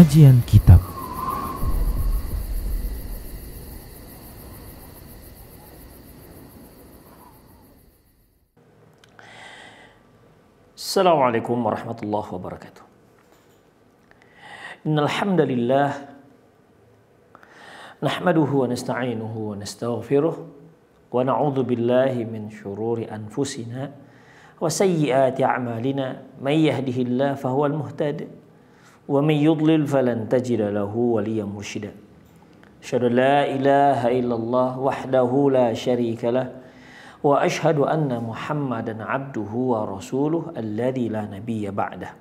Kajian Kitab. Assalamualaikum warahmatullahi wabarakatuh. Innal hamdalillah nahmaduhu wa nasta'inuhu wa nastaghfiruh wa na'udzu billahi min syururi anfusina wa sayyiati a'malina may yahdihillahu fahuwal muhtadi wa may yudlil falan tajida lahu waliyyan mursyida. Asyhadu an la ilaha illallah wahdahu la syarika lah wa asyhadu anna Muhammadan abduhu wa rasuluh alladzi la nabiyya ba'dah.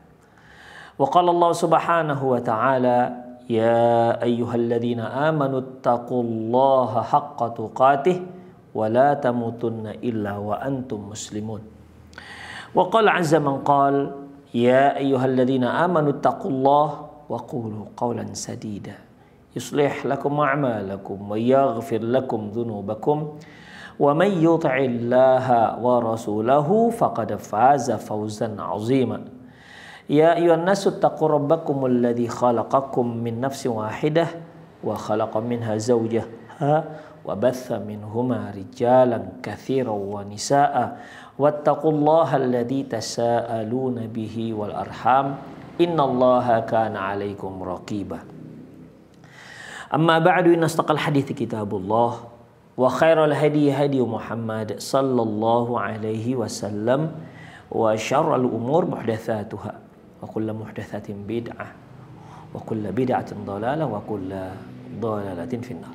Wa qala Allah subhanahu wa ta'ala ya ayyuhalladzina amanu taqullaha haqqa tuqatih wa la tamutunna illa wa antum muslimun. Wa qala 'azza man qala ya ayyuhalladzina amanu taqullaha wa qulu qawlan sadida yuslih lakum a'malakum wa yaghfir lakum dhunubakum wa may yuti'illaha wa rasulahu faqad faza fawzan 'azima. Ya ayyuhan nasu taqu rabbakumul ladzi khalaqakum min nafsin wahidah wa khalaqa minha zawjaha wa batha minhuma rijalan katsiran wa nisaa'a wattaqullaha alladzi tasaaluna bihi wal arham innallaha kana 'alaikum raqiba. Amma ba'du, inna astaqal hadithi kitabullah wa khairal hadi hadi Muhammad sallallahu alaihi wasallam wa syarrul umur muhdatsatuha wa kullu muhdatsatin bid'ah wa kullu bid'atin dhalalah wa kullu dhalalatin finnar.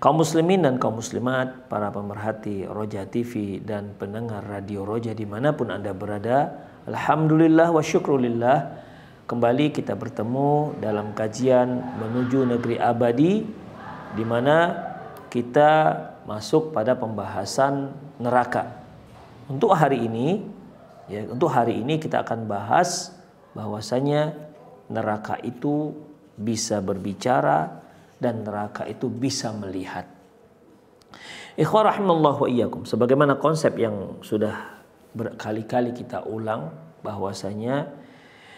Kaum muslimin dan kaum muslimat, para pemerhati Roja TV dan pendengar Radio Roja dimanapun Anda berada, alhamdulillah wa syukrulillah, kembali kita bertemu dalam kajian menuju negeri abadi, di mana kita masuk pada pembahasan neraka. Untuk hari ini kita akan bahas bahwasanya neraka itu bisa berbicara dan neraka itu bisa melihat. Ikhwah rahimallahu wa iyyakum, sebagaimana konsep yang sudah berkali-kali kita ulang, bahwasanya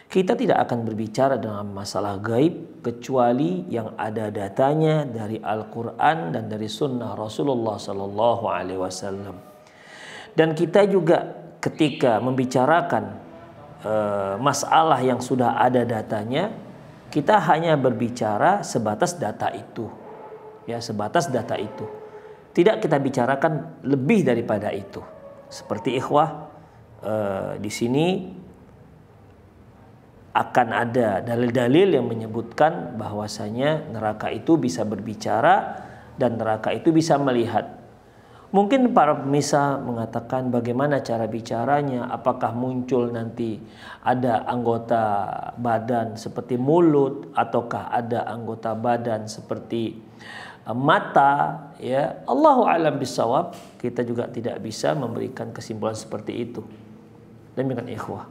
kita tidak akan berbicara dengan masalah gaib kecuali yang ada datanya dari Al-Quran dan dari Sunnah Rasulullah Sallallahu Alaihi Wasallam. Dan kita juga ketika membicarakan masalah yang sudah ada datanya, kita hanya berbicara sebatas data itu, ya, sebatas data itu. Tidak kita bicarakan lebih daripada itu. Seperti ikhwah di sini akan ada dalil-dalil yang menyebutkan bahwasanya neraka itu bisa berbicara dan neraka itu bisa melihat. Mungkin para pemirsa mengatakan bagaimana cara bicaranya, apakah muncul nanti ada anggota badan seperti mulut ataukah ada anggota badan seperti mata, ya. Allahu a'lam bishawab, kita juga tidak bisa memberikan kesimpulan seperti itu. Demikian ikhwah.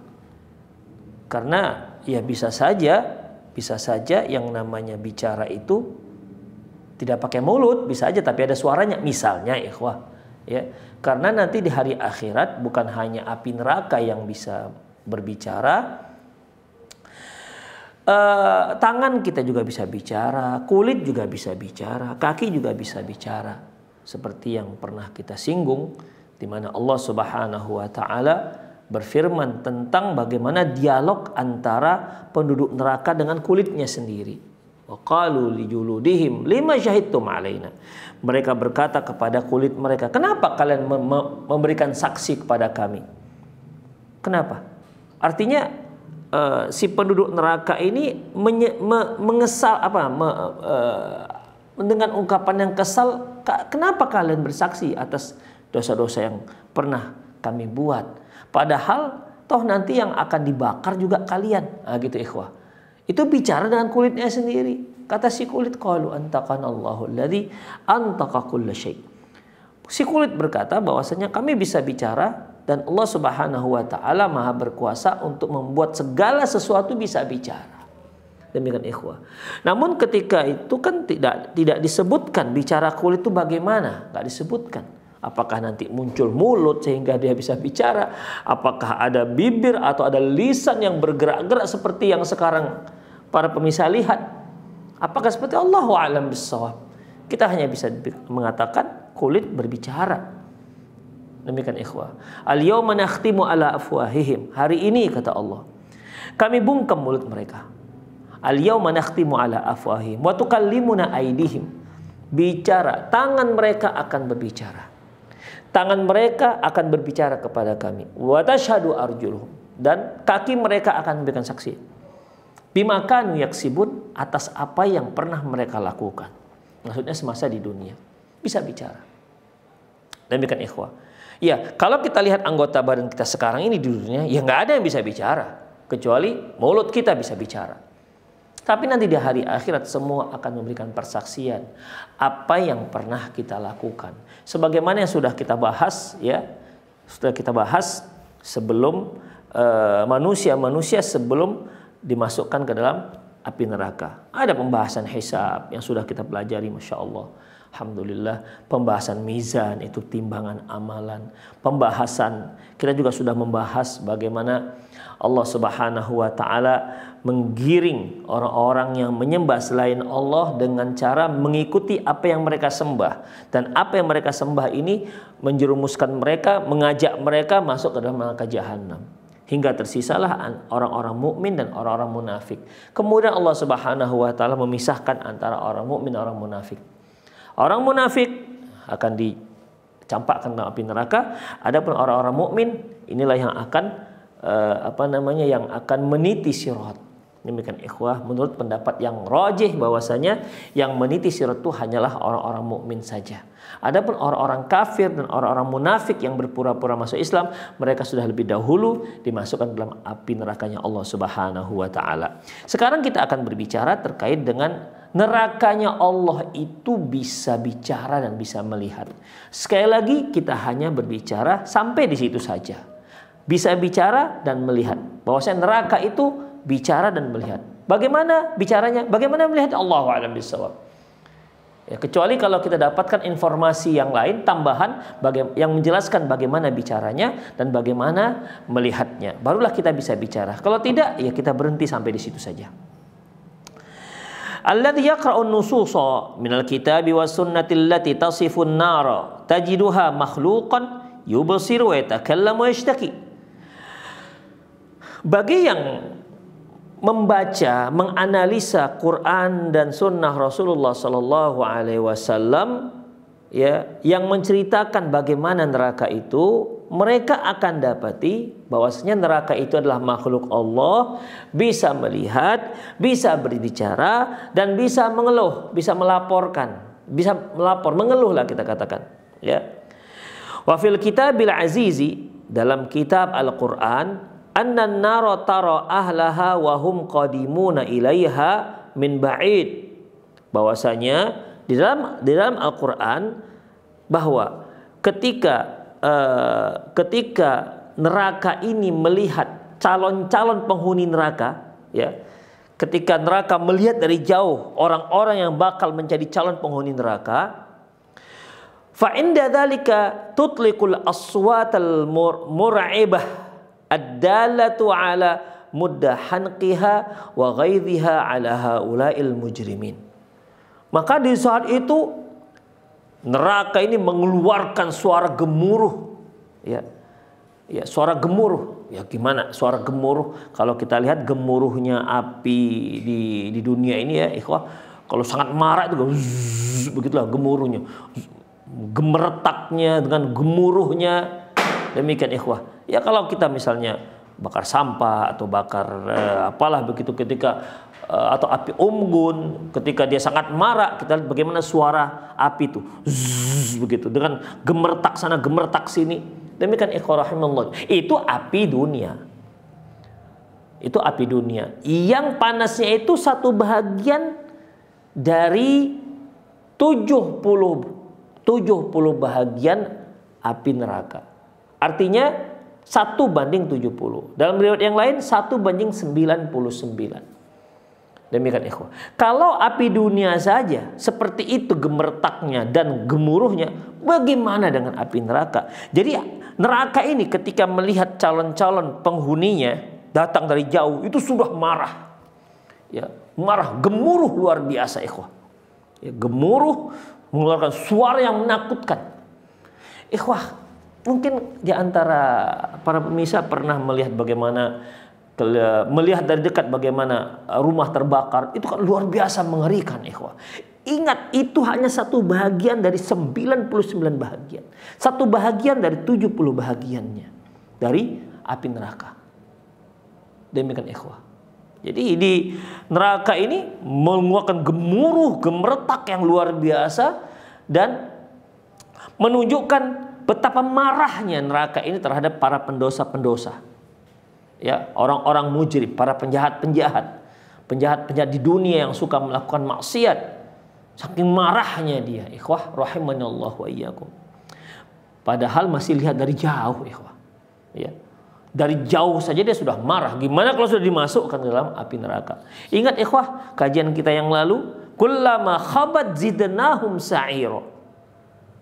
Karena ya bisa saja yang namanya bicara itu tidak pakai mulut, bisa aja tapi ada suaranya, misalnya ikhwah, ya. Karena nanti di hari akhirat bukan hanya api neraka yang bisa berbicara, tangan kita juga bisa bicara, kulit juga bisa bicara, kaki juga bisa bicara, seperti yang pernah kita singgung, di mana Allah Subhanahu wa ta'ala berfirman tentang bagaimana dialog antara penduduk neraka dengan kulitnya sendiri. Wa qalu li juludihim lima syahidtum alaina. Mereka berkata kepada kulit mereka, kenapa kalian memberikan saksi kepada kami? Kenapa? Artinya si penduduk neraka ini mengesal dengan ungkapan yang kesal, kenapa kalian bersaksi atas dosa-dosa yang pernah kami buat? Padahal toh nanti yang akan dibakar juga kalian. Nah, gitu ikhwah. Itu bicara dengan kulitnya sendiri. Kata si kulit, qalu antaqanallahu alladzi antaqa kulla syai'. Si kulit berkata bahwasanya kami bisa bicara dan Allah Subhanahu wa taala Maha berkuasa untuk membuat segala sesuatu bisa bicara. Demikian ikhwah. Namun ketika itu kan tidak disebutkan bicara kulit itu bagaimana, enggak disebutkan. Apakah nanti muncul mulut sehingga dia bisa bicara? Apakah ada bibir atau ada lisan yang bergerak-gerak seperti yang sekarang para pemirsa lihat. Apakah seperti Allahu a'lam bissawab? Kita hanya bisa mengatakan kulit berbicara. Demikian ikhwah. Al-yawma nakhtimu ala afwahihim. Hari ini kata Allah, kami bungkam mulut mereka. Al-yawma nakhtimu ala afwahihim wa tukallimuna aydihim. Bicara, tangan mereka akan berbicara. Tangan mereka akan berbicara kepada kami. Wa tashhadu arjuluhum. Dan kaki mereka akan memberikan saksi. Bima kanu yaksibun, atas apa yang pernah mereka lakukan. Maksudnya semasa di dunia. Bisa bicara. Demikian ikhwah. Ya, kalau kita lihat anggota badan kita sekarang ini di dunia, ya nggak ada yang bisa bicara. Kecuali mulut kita bisa bicara. Tapi nanti di hari akhirat semua akan memberikan persaksian. Apa yang pernah kita lakukan. Sebagaimana yang sudah kita bahas, ya. Sudah kita bahas sebelum manusia sebelum dimasukkan ke dalam api neraka. Ada pembahasan hisab yang sudah kita pelajari, Masya Allah. Alhamdulillah. Pembahasan mizan, itu timbangan amalan. Pembahasan, kita juga sudah membahas bagaimana Allah Subhanahu wa Ta'ala menggiring orang-orang yang menyembah selain Allah dengan cara mengikuti apa yang mereka sembah. Dan apa yang mereka sembah ini menjerumuskan mereka, mengajak mereka masuk ke dalam neraka jahanam. Hingga tersisalah orang-orang mukmin dan orang-orang munafik. Kemudian Allah Subhanahu wa Ta'ala memisahkan antara orang mukmin dan orang munafik. Orang munafik akan dicampakkan dalam api neraka. Adapun orang-orang mukmin inilah yang akan yang akan meniti sirat. Demikian ikhwah, menurut pendapat yang rajih bahwasanya yang meniti sirat itu hanyalah orang-orang mukmin saja. Adapun orang-orang kafir dan orang-orang munafik yang berpura-pura masuk Islam, mereka sudah lebih dahulu dimasukkan dalam api nerakanya Allah Subhanahu wa Ta'ala. Sekarang kita akan berbicara terkait dengan nerakanya Allah itu bisa bicara dan bisa melihat. Sekali lagi kita hanya berbicara sampai di situ saja. Bisa bicara dan melihat. Bahwasanya neraka itu bicara dan melihat. Bagaimana bicaranya? Bagaimana melihat? Allahu a'lam bishawab. Ya, kecuali kalau kita dapatkan informasi yang lain tambahan yang menjelaskan bagaimana bicaranya dan bagaimana melihatnya. Barulah kita bisa bicara. Kalau tidak, ya kita berhenti sampai di situ saja. Alladzi yaqra'un nususa minal kitabi was sunnati allati tasifun nara tajiduha makhluqan yubsiru wa yatakallamu wa yashtaki. Bagi yang membaca, menganalisa Quran dan Sunnah Rasulullah Sallallahu Alaihi Wasallam, ya, yang menceritakan bagaimana neraka itu, mereka akan dapati bahwasanya neraka itu adalah makhluk Allah, bisa melihat, bisa berbicara, dan bisa mengeluh, bisa melaporkan, bisa melapor, mengeluhlah kita katakan, ya. Wa fil kitabil azizi, dalam kitab Al-Quran, annan nara tara ahlaha wa hum qadimuna ilaiha min ba'id. Bahwasanya di dalam Al-Qur'an bahwa ketika neraka ini melihat calon-calon penghuni neraka, ya. Ketika neraka melihat dari jauh orang-orang yang bakal menjadi calon penghuni neraka, fa inda dzalika tutliqul aswatal mur'ibah ad-dalatu ala muddahanqiha wa ghaidhiha ala haula'il mujrimin. Maka di saat itu neraka ini mengeluarkan suara gemuruh, ya. Ya, suara gemuruh. Ya gimana suara gemuruh? Kalau kita lihat gemuruhnya api di dunia ini, ya ikhwah, kalau sangat marah itu begitulah gemuruhnya. Gemeretaknya dengan gemuruhnya. Demikian ikhwah. Ya kalau kita misalnya bakar sampah atau bakar apalah begitu ketika atau api unggun, ketika dia sangat marah, kita lihat bagaimana suara api itu begitu dengan gemertak sana gemertak sini. Demikian ikhwah rahimallah. Itu api dunia. Itu api dunia. Yang panasnya itu satu bahagian dari 70 bahagian api neraka. Artinya 1:70. Dalam riwayat yang lain 1:99. Demikian ikhwah. Kalau api dunia saja seperti itu gemertaknya dan gemuruhnya, bagaimana dengan api neraka? Jadi neraka ini ketika melihat calon-calon penghuninya datang dari jauh, itu sudah marah. Ya, marah, gemuruh luar biasa ikhwah. Ya, gemuruh, mengeluarkan suara yang menakutkan. Ikhwah, mungkin di antara para pemirsa pernah melihat dari dekat bagaimana rumah terbakar. Itu kan luar biasa mengerikan ikhwah. Ingat, itu hanya satu bahagian dari 99 bahagian. Satu bahagian dari 70 bahagiannya dari api neraka. Demikian ikhwah. Jadi di neraka ini mengeluarkan gemuruh, gemeretak yang luar biasa dan menunjukkan betapa marahnya neraka ini terhadap para pendosa-pendosa. Ya, orang-orang mujrim, para penjahat-penjahat, penjahat-penjahat di dunia yang suka melakukan maksiat. Saking marahnya dia, ikhwah rahimanallahu wa iyyakum. Padahal masih lihat dari jauh, ikhwah. Ya. Dari jauh saja dia sudah marah. Gimana kalau sudah dimasukkan ke dalam api neraka? Ingat ikhwah, kajian kita yang lalu, kullama khabat zidnahum sa'ira.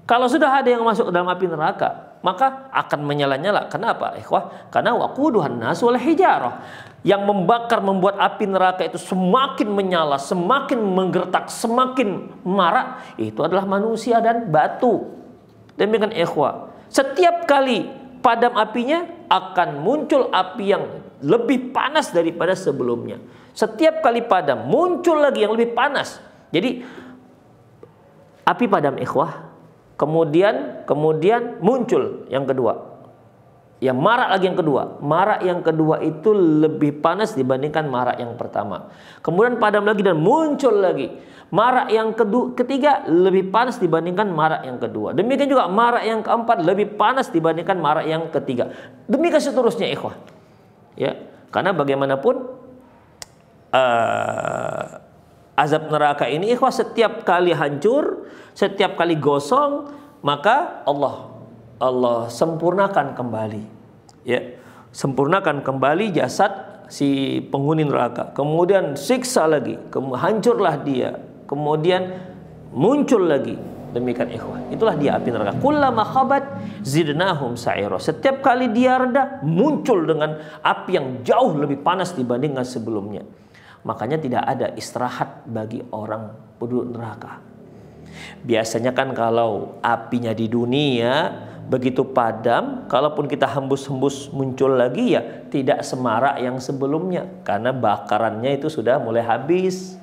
Kalau sudah ada yang masuk ke dalam api neraka, maka akan menyala-nyala. Kenapa ikhwah? Karena waquduhan nas wal hijarah. Yang membakar, membuat api neraka itu semakin menyala, semakin menggertak, semakin marak, itu adalah manusia dan batu. Demikian ikhwah. Setiap kali padam apinya akan muncul api yang lebih panas daripada sebelumnya. Setiap kali padam muncul lagi yang lebih panas. Jadi api padam ikhwah, kemudian muncul yang kedua. Yang marak lagi yang kedua. Marak yang kedua itu lebih panas dibandingkan marak yang pertama. Kemudian padam lagi dan muncul lagi. Marak yang ketiga lebih panas dibandingkan marak yang kedua. Demikian juga marak yang keempat lebih panas dibandingkan marak yang ketiga. Demikian seterusnya ikhwah. Ya, karena bagaimanapun azab neraka ini ikhwah setiap kali hancur, setiap kali gosong, maka Allah sempurnakan kembali. Ya, sempurnakan kembali jasad si penghuni neraka. Kemudian siksa lagi, hancurlah dia. Kemudian muncul lagi. Demikian ikhwah. Itulah dia api neraka. Kullama khabat zidnahum sa'ira. Setiap kali dia reda, muncul dengan api yang jauh lebih panas dibandingkan sebelumnya. Makanya tidak ada istirahat bagi orang penduduk neraka. Biasanya kan kalau apinya di dunia begitu padam, kalaupun kita hembus-hembus muncul lagi ya tidak semarak yang sebelumnya karena bakarannya itu sudah mulai habis.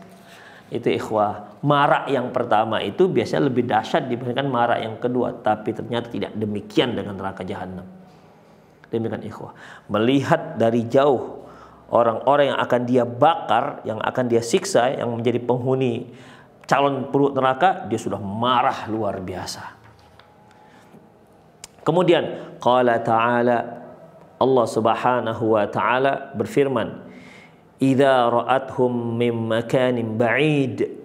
Itu ikhwah. Marak yang pertama itu biasanya lebih dahsyat dibandingkan marak yang kedua, tapi ternyata tidak demikian dengan neraka jahanam. Demikian ikhwah. Melihat dari jauh orang-orang yang akan dia bakar, yang akan dia siksa, yang menjadi penghuni calon penduduk neraka, dia sudah marah luar biasa. Kemudian qala ta'ala, Allah Subhanahu wa taala berfirman, "Idza ra'athum min makanin ba'id."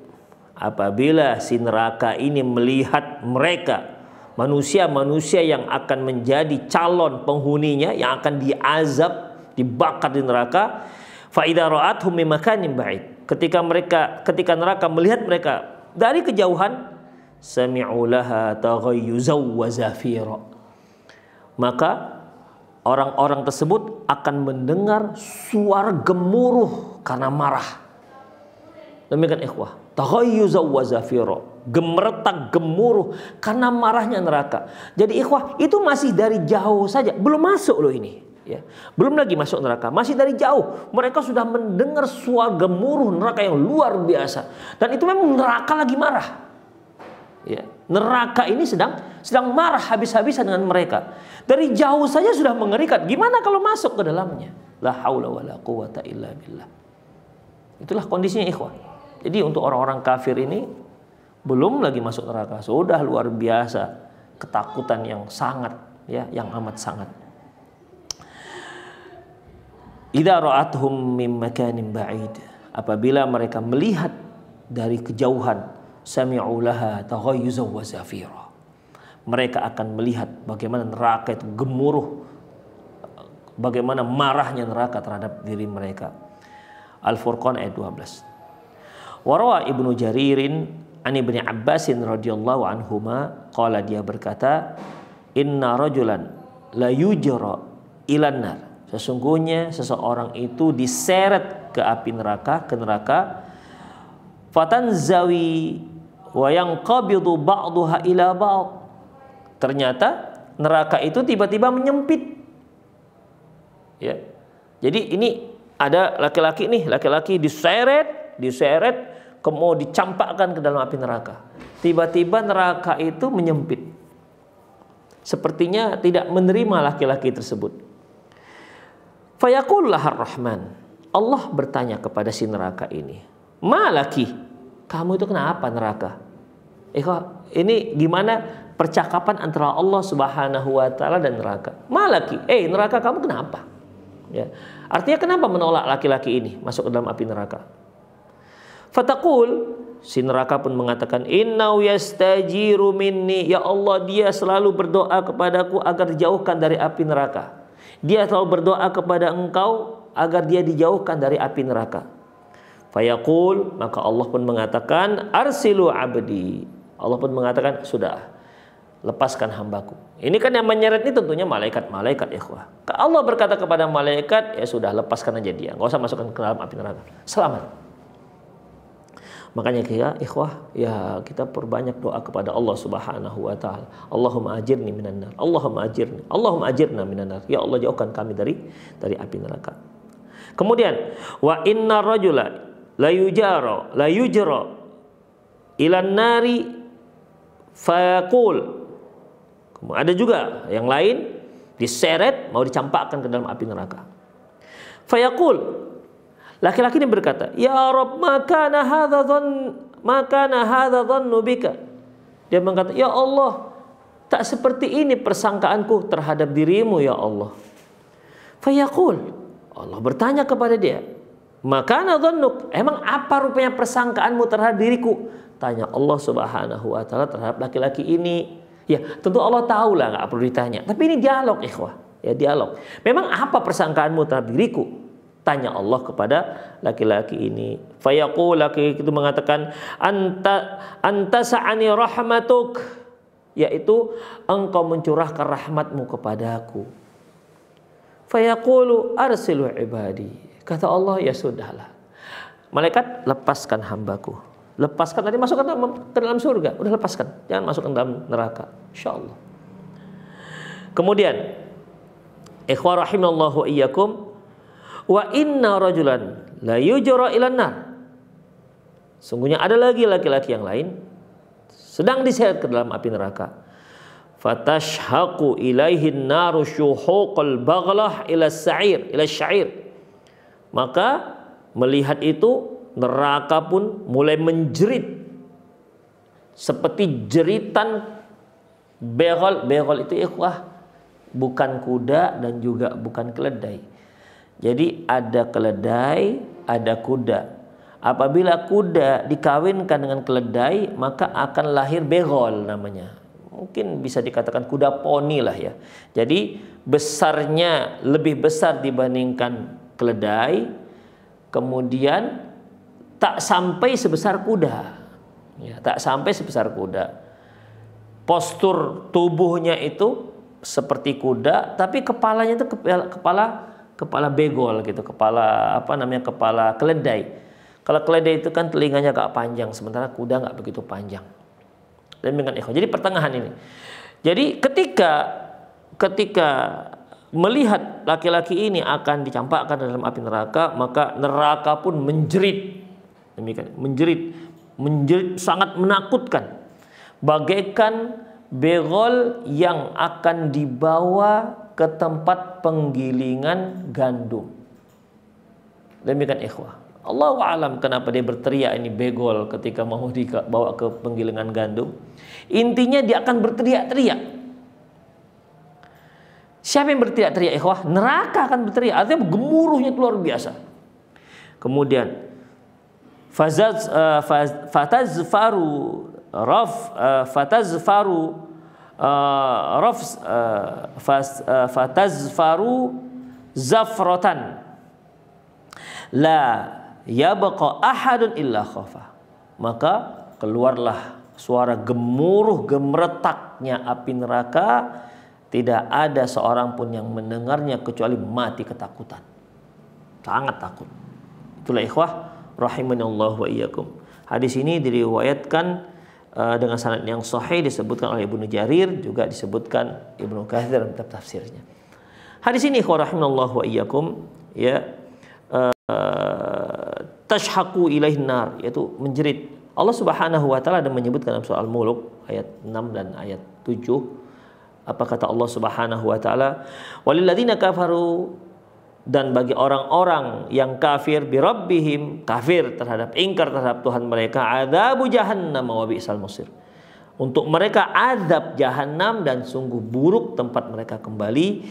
Apabila si neraka ini melihat mereka, manusia-manusia yang akan menjadi calon penghuninya, yang akan diazab, dibakar di neraka, fa idza ra'athum min makanin ba'id. Ketika neraka melihat mereka dari kejauhan, sami'u laha taghayyuzan wa zafira. Maka orang-orang tersebut akan mendengar suara gemuruh karena marah. Demikian ikhwah. Taghayyuzan wa zafira. Gemeretak, gemuruh karena marahnya neraka. Jadi ikhwah, itu masih dari jauh saja, belum masuk loh ini. Ya, belum lagi masuk neraka, masih dari jauh mereka sudah mendengar suara gemuruh neraka yang luar biasa, dan itu memang neraka lagi marah. Ya, neraka ini sedang marah habis-habisan dengan mereka. Dari jauh saja sudah mengerikan. Gimana kalau masuk ke dalamnya? La haula wala quwata illa billah. Itulah kondisinya ikhwan. Jadi untuk orang-orang kafir ini belum lagi masuk neraka, sudah luar biasa ketakutan yang sangat, ya, yang amat sangat. Idza ra'athum min makanin ba'id. Apabila mereka melihat dari kejauhan, sami'u laha taghayyuzan wa zafira. Mereka akan melihat bagaimana neraka itu gemuruh, bagaimana marahnya neraka terhadap diri mereka. Al-Furqan ayat 12. Warawa Ibnu Jaririn an Ibni Abbasin radhiyallahu anhuma qala, dia berkata, inna rajulan la yujra ilan nar Sesungguhnya seseorang itu diseret ke api neraka, ke neraka. Fatanzawi wa yanqabidu ba'daha ila ba'd. Ternyata neraka itu tiba-tiba menyempit. Ya. Jadi ini ada laki-laki nih, laki-laki diseret, kemudian dicampakkan ke dalam api neraka. Tiba-tiba neraka itu menyempit. Sepertinya tidak menerima laki-laki tersebut. Fayaqul lahar rahman. Allah bertanya kepada si neraka ini, "Malaki? Kamu itu kenapa neraka?" Ini gimana percakapan antara Allah Subhanahu wa taala dan neraka. "Malaki? Neraka, kamu kenapa?" Ya. Artinya kenapa menolak laki-laki ini masuk ke dalam api neraka? Fataqul, si neraka pun mengatakan, "Innahu yastajiru minni." Ya Allah, dia selalu berdoa kepadaku agar dijauhkan dari api neraka. Dia selalu berdoa kepada engkau agar dia dijauhkan dari api neraka. Fayaqul, maka Allah pun mengatakan, "Arsilu abdi." Allah pun mengatakan, "Sudah, lepaskan hambaku." Ini kan yang menyeret ini tentunya malaikat-malaikat, ikhwah. Allah berkata kepada malaikat, "Ya sudah, lepaskan aja dia, nggak usah masukkan ke dalam api neraka. Selamat." Makanya ikhwah, ya kita perbanyak doa kepada Allah Subhanahu wa taala. Allahumma ajirni minan nar. Allahumma ajirna minan nar. Ya Allah, jauhkan kami dari api neraka. Kemudian, wa inna rajula la yujra ilan nari fayaqul. Ada juga yang lain diseret mau dicampakkan ke dalam api neraka. Fayaqul, laki-laki ini berkata, "Ya Rabb, makana hadza dhannu bika." Dia berkata, "Ya Allah, tak seperti ini persangkaanku terhadap dirimu ya Allah." Fayaqul, Allah bertanya kepada dia, "Makana dhannuk? Emang apa rupanya persangkaanmu terhadap diriku?" Tanya Allah Subhanahu wa taala terhadap laki-laki ini. Ya, tentu Allah tahu lah, nggak perlu ditanya. Tapi ini dialog, ikhwah. Ya, dialog. Memang apa persangkaanmu terhadap diriku? Tanya Allah kepada laki-laki ini. Fayaqul, laki-laki itu mengatakan, anta sa'ani rahmatuk, yaitu engkau mencurahkan rahmatmu kepadaku. Fayaqulu arsilu ibadi. Kata Allah, ya sudahlah. Malaikat, lepaskan hambaku. Lepaskan, tadi masukkan ke dalam surga. Udah lepaskan, jangan masukkan dalam neraka, insyaallah. Kemudian, ikhwah rahimallahu wa iyyakum, wa inna rajulan la yujra ilan nar. Sungguhnya ada lagi laki-laki yang lain sedang diseret ke dalam api neraka. Fatashhaqu ilaihin naru syuhuqal baghlah ila syair. Maka melihat itu neraka pun mulai menjerit seperti jeritan beghal. Beghal itu ikhwah bukan kuda dan juga bukan keledai. Jadi ada keledai, ada kuda. Apabila kuda dikawinkan dengan keledai, maka akan lahir beghal namanya. Mungkin bisa dikatakan kuda poni lah ya. Jadi besarnya lebih besar dibandingkan keledai. Kemudian tak sampai sebesar kuda. Ya, tak sampai sebesar kuda. Postur tubuhnya itu seperti kuda, tapi kepalanya itu kepala begol gitu, kepala keledai. Kalau keledai itu kan telinganya agak panjang, sementara kuda nggak begitu panjang. Demikian ikhwan. Jadi pertengahan ini. Jadi ketika melihat laki-laki ini akan dicampakkan dalam api neraka, maka neraka pun menjerit. Demikian, menjerit sangat menakutkan. Bagaikan begol yang akan dibawa ke tempat penggilingan gandum. Demikian ikhwah. Allahu a'lam kenapa dia berteriak ini begol ketika mau dibawa ke penggilingan gandum. Intinya dia akan berteriak-teriak. Siapa yang berteriak-teriak ikhwah? Neraka akan berteriak. Artinya gemuruhnya luar biasa. Kemudian fatazfaru zafratan la yabqa ahadun illa khafa. Maka keluarlah suara gemuruh gemeretaknya api neraka, tidak ada seorang pun yang mendengarnya kecuali mati ketakutan. Sangat takut. Itulah ikhwah rahimanallahu wa iyyakum. Hadis ini diriwayatkan dengan sanad yang sahih, disebutkan oleh Ibnu Jarir, juga disebutkan Ibnu Katsir dalam tafsirnya. Hadis ini ikhwah rahimanallahu wa iyyakum, ya, tashhaqu ilaihin nar, yaitu menjerit. Allah Subhanahu wa taala ada menyebutkan dalam surah Al-Mulk ayat 6 dan ayat 7. Apa kata Allah Subhanahu wa taala? Walilladzina kafaru, dan bagi orang-orang yang kafir, birabbihim, kafir terhadap, ingkar terhadap Tuhan mereka, adzabu jahannam wa bi'sal masir. Untuk mereka azab jahanam dan sungguh buruk tempat mereka kembali.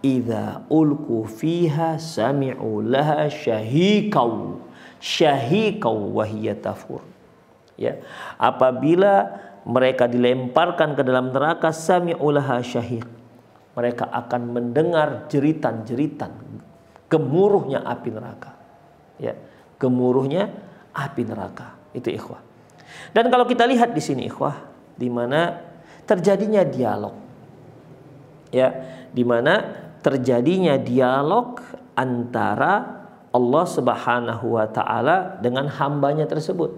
Idza ulqu fiha sami'u laha syahiqau wa hiya tafur. Ya, apabila mereka dilemparkan ke dalam neraka, sami'u laha syahiq, mereka akan mendengar jeritan-jeritan, gemuruhnya api neraka. Ya, gemuruhnya api neraka. Itu ikhwah. Dan kalau kita lihat di sini ikhwah, di mana terjadinya dialog. Ya, di mana terjadinya dialog antara Allah Subhanahu wa taala dengan hambanya tersebut.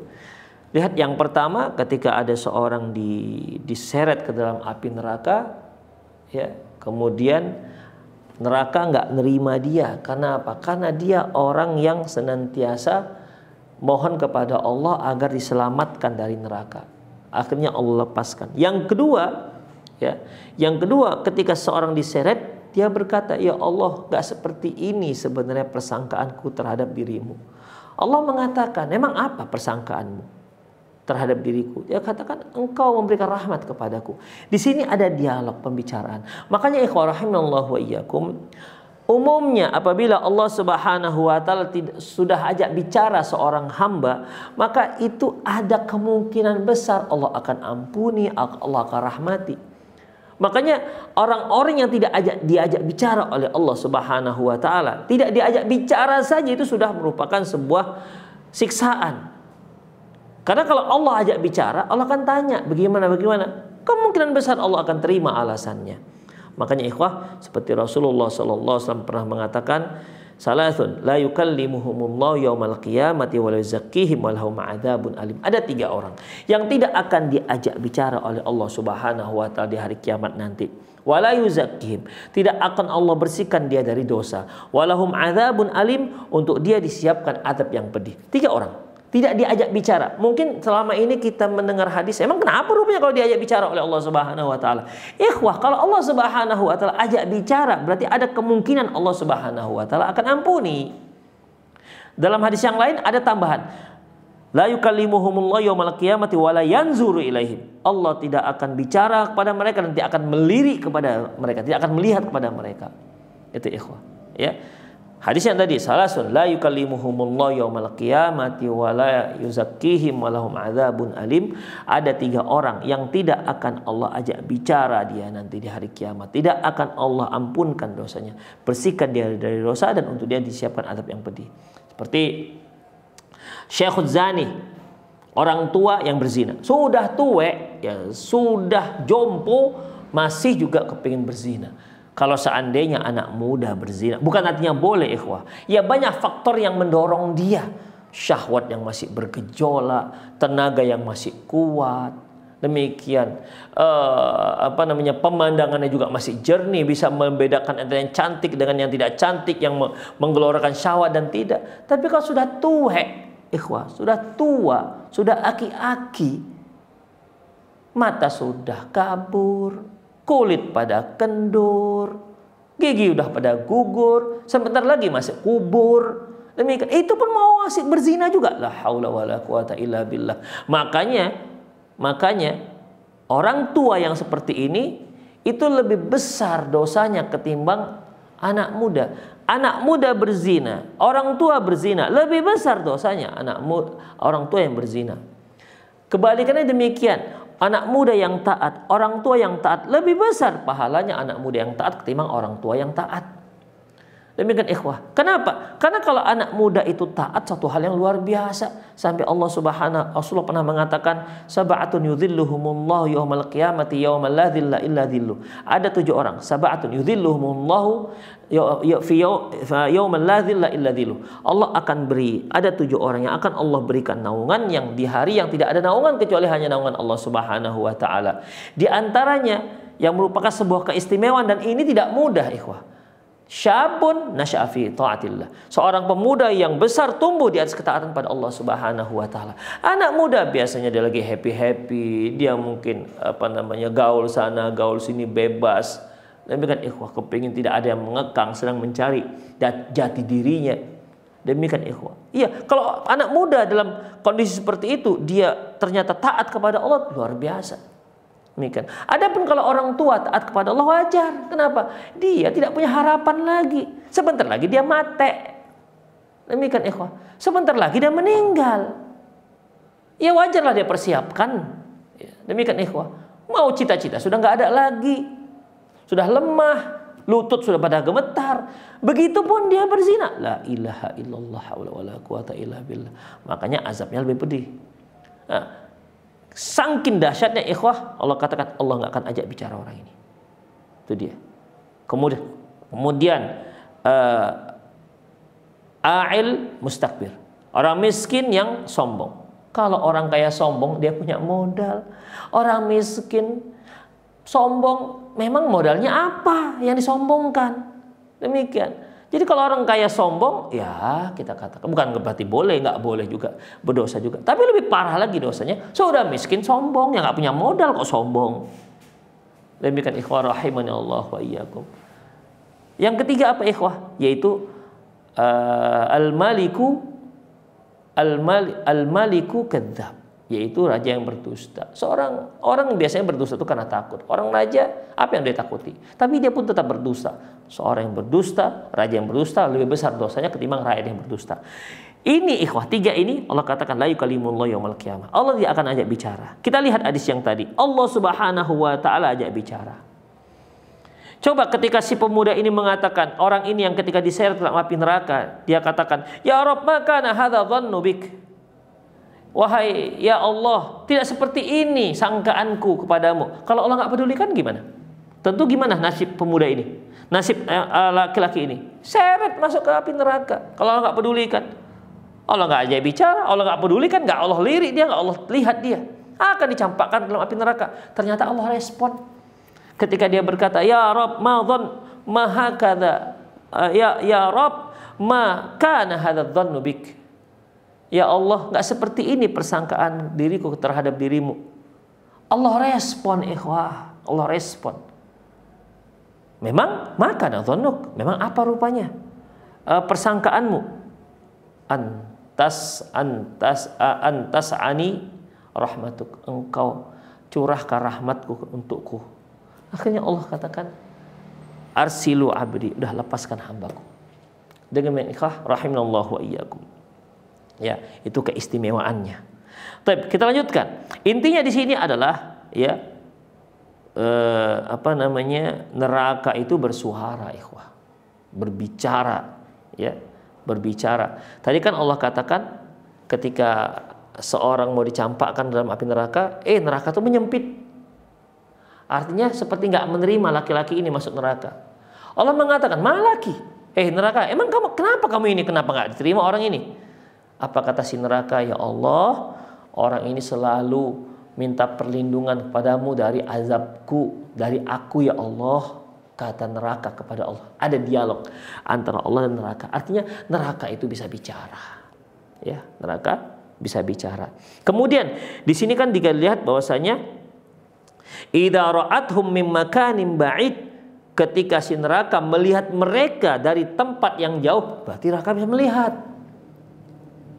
Lihat yang pertama, ketika ada seorang diseret ke dalam api neraka, ya, kemudian neraka nggak nerima dia. Karena apa? Karena dia orang yang senantiasa mohon kepada Allah agar diselamatkan dari neraka. Akhirnya Allah lepaskan. Yang kedua, ya, yang kedua, ketika seorang diseret, dia berkata, ya Allah, nggak seperti ini sebenarnya persangkaanku terhadap dirimu. Allah mengatakan, memang apa persangkaanmu terhadap diriku? Dia katakan, engkau memberikan rahmat kepadaku. Di sini ada dialog, pembicaraan. Makanya ikhwah rahimallahu wa iyyakum, umumnya apabila Allah Subhanahu wa taala sudah ajak bicara seorang hamba, maka itu ada kemungkinan besar Allah akan ampuni, Allah akan rahmati. Makanya orang-orang yang tidak diajak bicara oleh Allah Subhanahu wa taala, tidak diajak bicara saja itu sudah merupakan sebuah siksaan. Karena kalau Allah ajak bicara, Allah akan tanya bagaimana. Kemungkinan besar Allah akan terima alasannya. Makanya ikhwah, seperti Rasulullah SAW pernah mengatakan, salasun la yukallimuhumullahu yaumal qiyamati wa la yuzakkihim wa lahum adzabun alim. Ada 3 orang yang tidak akan diajak bicara oleh Allah Subhanahu wa taala di hari kiamat nanti. Wa la yuzakkihim, tidak akan Allah bersihkan dia dari dosa. Wa lahum adzabun alim, untuk dia disiapkan azab yang pedih. 3 orang tidak diajak bicara. Mungkin selama ini kita mendengar hadis, emang kenapa rupanya kalau diajak bicara oleh Allah Subhanahu wa taala? Ikhwah, kalau Allah Subhanahu wa taala ajak bicara, berarti ada kemungkinan Allah Subhanahu wa taala akan ampuni. Dalam hadis yang lain ada tambahan, la yukallimuhumullahu yaumal qiyamati wa la yanzuru ilaihim. Allah tidak akan bicara kepada mereka dan tidak akan melirik kepada mereka, tidak akan melihat kepada mereka. Itu ikhwah, ya. Hadis yang tadi, salasun la yukallimuhumullahu yaumal qiyamati wa la yuzakkihim wa lahum adzabun alim. Ada 3 orang yang tidak akan Allah ajak bicara dia nanti di hari kiamat. Tidak akan Allah ampunkan dosanya, bersihkan dia dari dosa, dan untuk dia disiapkan azab yang pedih. Seperti Syekhul Zani, orang tua yang berzina. Sudah tua, ya, sudah jompo, masih juga kepingin berzina. Kalau seandainya anak muda berzina, bukan artinya boleh ikhwah. Ya, banyak faktor yang mendorong dia. Syahwat yang masih bergejolak, tenaga yang masih kuat. Demikian pemandangannya juga masih jernih, bisa membedakan antara yang cantik dengan yang tidak cantik, yang menggelorakan syahwat dan tidak. Tapi kalau sudah tua, ikhwah, sudah tua, sudah aki-aki, mata sudah kabur, kulit pada kendur, gigi udah pada gugur, sebentar lagi masuk kubur. Demikian, itu pun mau asik berzina juga. La haula wala quwata illa billah. Makanya orang tua yang seperti ini itu lebih besar dosanya ketimbang anak muda. Anak muda berzina, orang tua berzina, lebih besar dosanya orang tua yang berzina. Kebalikannya demikian. Anak muda yang taat, orang tua yang taat, lebih besar pahalanya anak muda yang taat ketimbang orang tua yang taat. Demikian ikhwah. Kenapa? Karena kalau anak muda itu taat, satu hal yang luar biasa. Sampai Rasulullah pernah mengatakan, sab'atun yudhilluhumullahu yawmal qiyamati yawmal la dhilla illa dhilluh. Ada 7 orang, sab'atun yudhilluhumullahu fi yawmal la dhilla illa dhilluh. Allah akan beri, ada 7 orang yang akan Allah berikan naungan yang di hari yang tidak ada naungan kecuali hanya naungan Allah Subhanahu wa taala. Di antaranya yang merupakan sebuah keistimewaan, dan ini tidak mudah ikhwah. Syabun nasya'a fi ta'atillah. Seorang pemuda yang besar tumbuh di atas ketaatan pada Allah Subhanahu wa taala. Anak muda biasanya dia lagi happy-happy, dia mungkin gaul sana, gaul sini bebas. Demikian ikhwah, kepingin tidak ada yang mengekang, sedang mencari jati dirinya. Demikian ikhwah. Iya, kalau anak muda dalam kondisi seperti itu dia ternyata taat kepada Allah, luar biasa. Demikian. Adapun kalau orang tua taat kepada Allah, wajar. Kenapa? Dia tidak punya harapan lagi. Sebentar lagi dia mati. Demikian ikhwah. Sebentar lagi dia meninggal. Ya wajarlah dia persiapkan. Demikian ikhwah. Mau cita-cita sudah nggak ada lagi. Sudah lemah, lutut sudah pada gemetar. Begitupun dia berzina. La ilaha illallah wala quwata illa billah. Makanya azabnya lebih pedih. Nah, saking dahsyatnya ikhwah, Allah katakan Allah nggak akan ajak bicara orang ini. Itu dia. Kemudian a'il mustakbir, orang miskin yang sombong. Kalau orang kaya sombong, dia punya modal. Orang miskin sombong, memang modalnya apa yang disombongkan? Demikian. Jadi kalau orang kaya sombong, ya kita katakan, bukan berarti boleh, nggak boleh juga, berdosa juga. Tapi lebih parah lagi dosanya, sudah miskin sombong, yang nggak punya modal kok sombong. Demikian ikhwah rahimani Allah wa iyyakum. Yang ketiga apa ikhwah? Yaitu al-maliku kadzdzab, yaitu raja yang berdusta. Seorang orang biasanya berdusta itu karena takut. Orang raja, apa yang dia takuti? Tapi dia pun tetap berdusta. Seorang yang berdusta, raja yang berdusta lebih besar dosanya ketimbang rakyat yang berdusta. Ini ikhwah, 3 ini Allah katakan la yukallimullahu yaumil qiyamah. Allah tidak akan ajak bicara. Kita lihat hadis yang tadi. Allah Subhanahu wa taala ajak bicara. Coba ketika si pemuda ini mengatakan, orang ini yang ketika diseret dalam api neraka, dia katakan, "Ya Rabb, ma kana hadza dhannu bik." Wahai ya Allah, tidak seperti ini sangkaanku kepadamu. Kalau Allah nggak pedulikan gimana? Tentu gimana nasib pemuda ini? Nasib laki-laki ini? Seret masuk ke api neraka. Kalau Allah nggak pedulikan, Allah nggak aja bicara, Allah nggak pedulikan, nggak Allah lirik dia, nggak Allah lihat dia, akan dicampakkan dalam api neraka. Ternyata Allah respon ketika dia berkata, Ya Rabb, ma'adhan mahakadha, ya Rabb, ma kana hadha dhannu bik. Ya Allah, nggak seperti ini persangkaan diriku terhadap dirimu. Allah respon ikhwah, Allah respon. Memang maka dzannuk, memang apa rupanya persangkaanmu? Antas ani rahmatuk, engkau curahkan rahmatku untukku. Akhirnya Allah katakan arsilu abdi, udah lepaskan hambaku. Dengan ikhlas rahimanallahu wa iyyakum. Ya, itu keistimewaannya. Baik, kita lanjutkan. Intinya di sini adalah ya neraka itu bersuara ikhwah, berbicara, ya, berbicara. Tadi kan Allah katakan ketika seorang mau dicampakkan dalam api neraka, neraka itu menyempit. Artinya seperti nggak menerima laki-laki ini masuk neraka. Allah mengatakan, malaki, neraka, emang kamu kenapa kamu ini, kenapa nggak diterima orang ini? Apa kata si neraka? Ya Allah, orang ini selalu minta perlindungan kepadamu dari azabku, dari aku ya Allah. Kata neraka kepada Allah. Ada dialog antara Allah dan neraka. Artinya neraka itu bisa bicara. Ya, neraka bisa bicara. Kemudian di sini kan dilihat bahwasanya idza ra'athum min makanin ba'id, ketika si neraka melihat mereka dari tempat yang jauh, berarti neraka bisa melihat.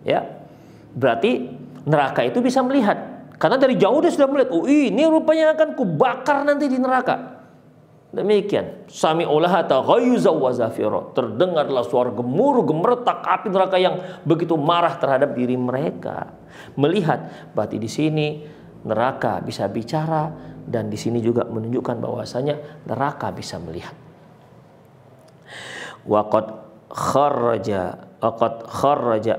Ya. Berarti neraka itu bisa melihat. Karena dari jauh dia sudah melihat, oh ini rupanya akan kubakar nanti di neraka. Demikian. Sami'ulaha taghayuza wa zafira. Terdengarlah suara gemuruh gemeretak api neraka yang begitu marah terhadap diri mereka. Melihat, berarti di sini neraka bisa bicara, dan di sini juga menunjukkan bahwasanya neraka bisa melihat. Wa qad kharraja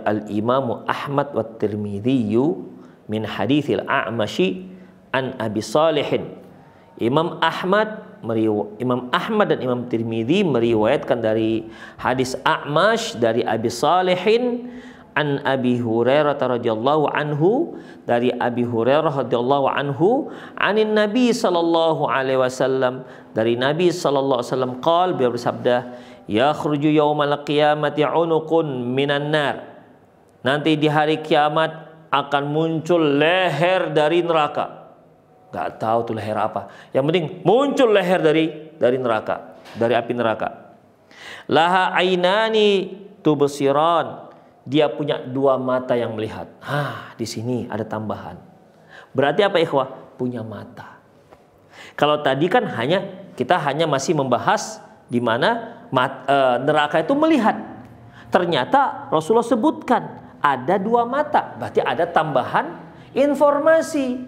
al-Imam Ahmad wa Tirmidzi min haditsil A'mashi an Abi Salihin. Imam Ahmad dan Imam Tirmidzi meriwayatkan dari hadis A'mash dari Abi Salihin an Abi Hurairah radhiyallahu anhu, dari Abi Hurairah radhiyallahu anhu, anin Nabi sallallahu alaihi wasallam, dari Nabi sallallahu alaihi wasallam qala, beliau bersabda, yakhruju yaumal qiyamati unuqun minan nar. Nanti di hari kiamat akan muncul leher dari neraka. Gak tahu tuh leher apa. Yang penting muncul leher dari neraka, dari api neraka. Laha ainani tubsiran. Dia punya dua mata yang melihat. Di sini ada tambahan. Berarti apa ikhwah? Punya mata. Kalau tadi kan kita hanya masih membahas di mana neraka itu melihat. Ternyata Rasulullah sebutkan ada dua mata. Berarti ada tambahan informasi.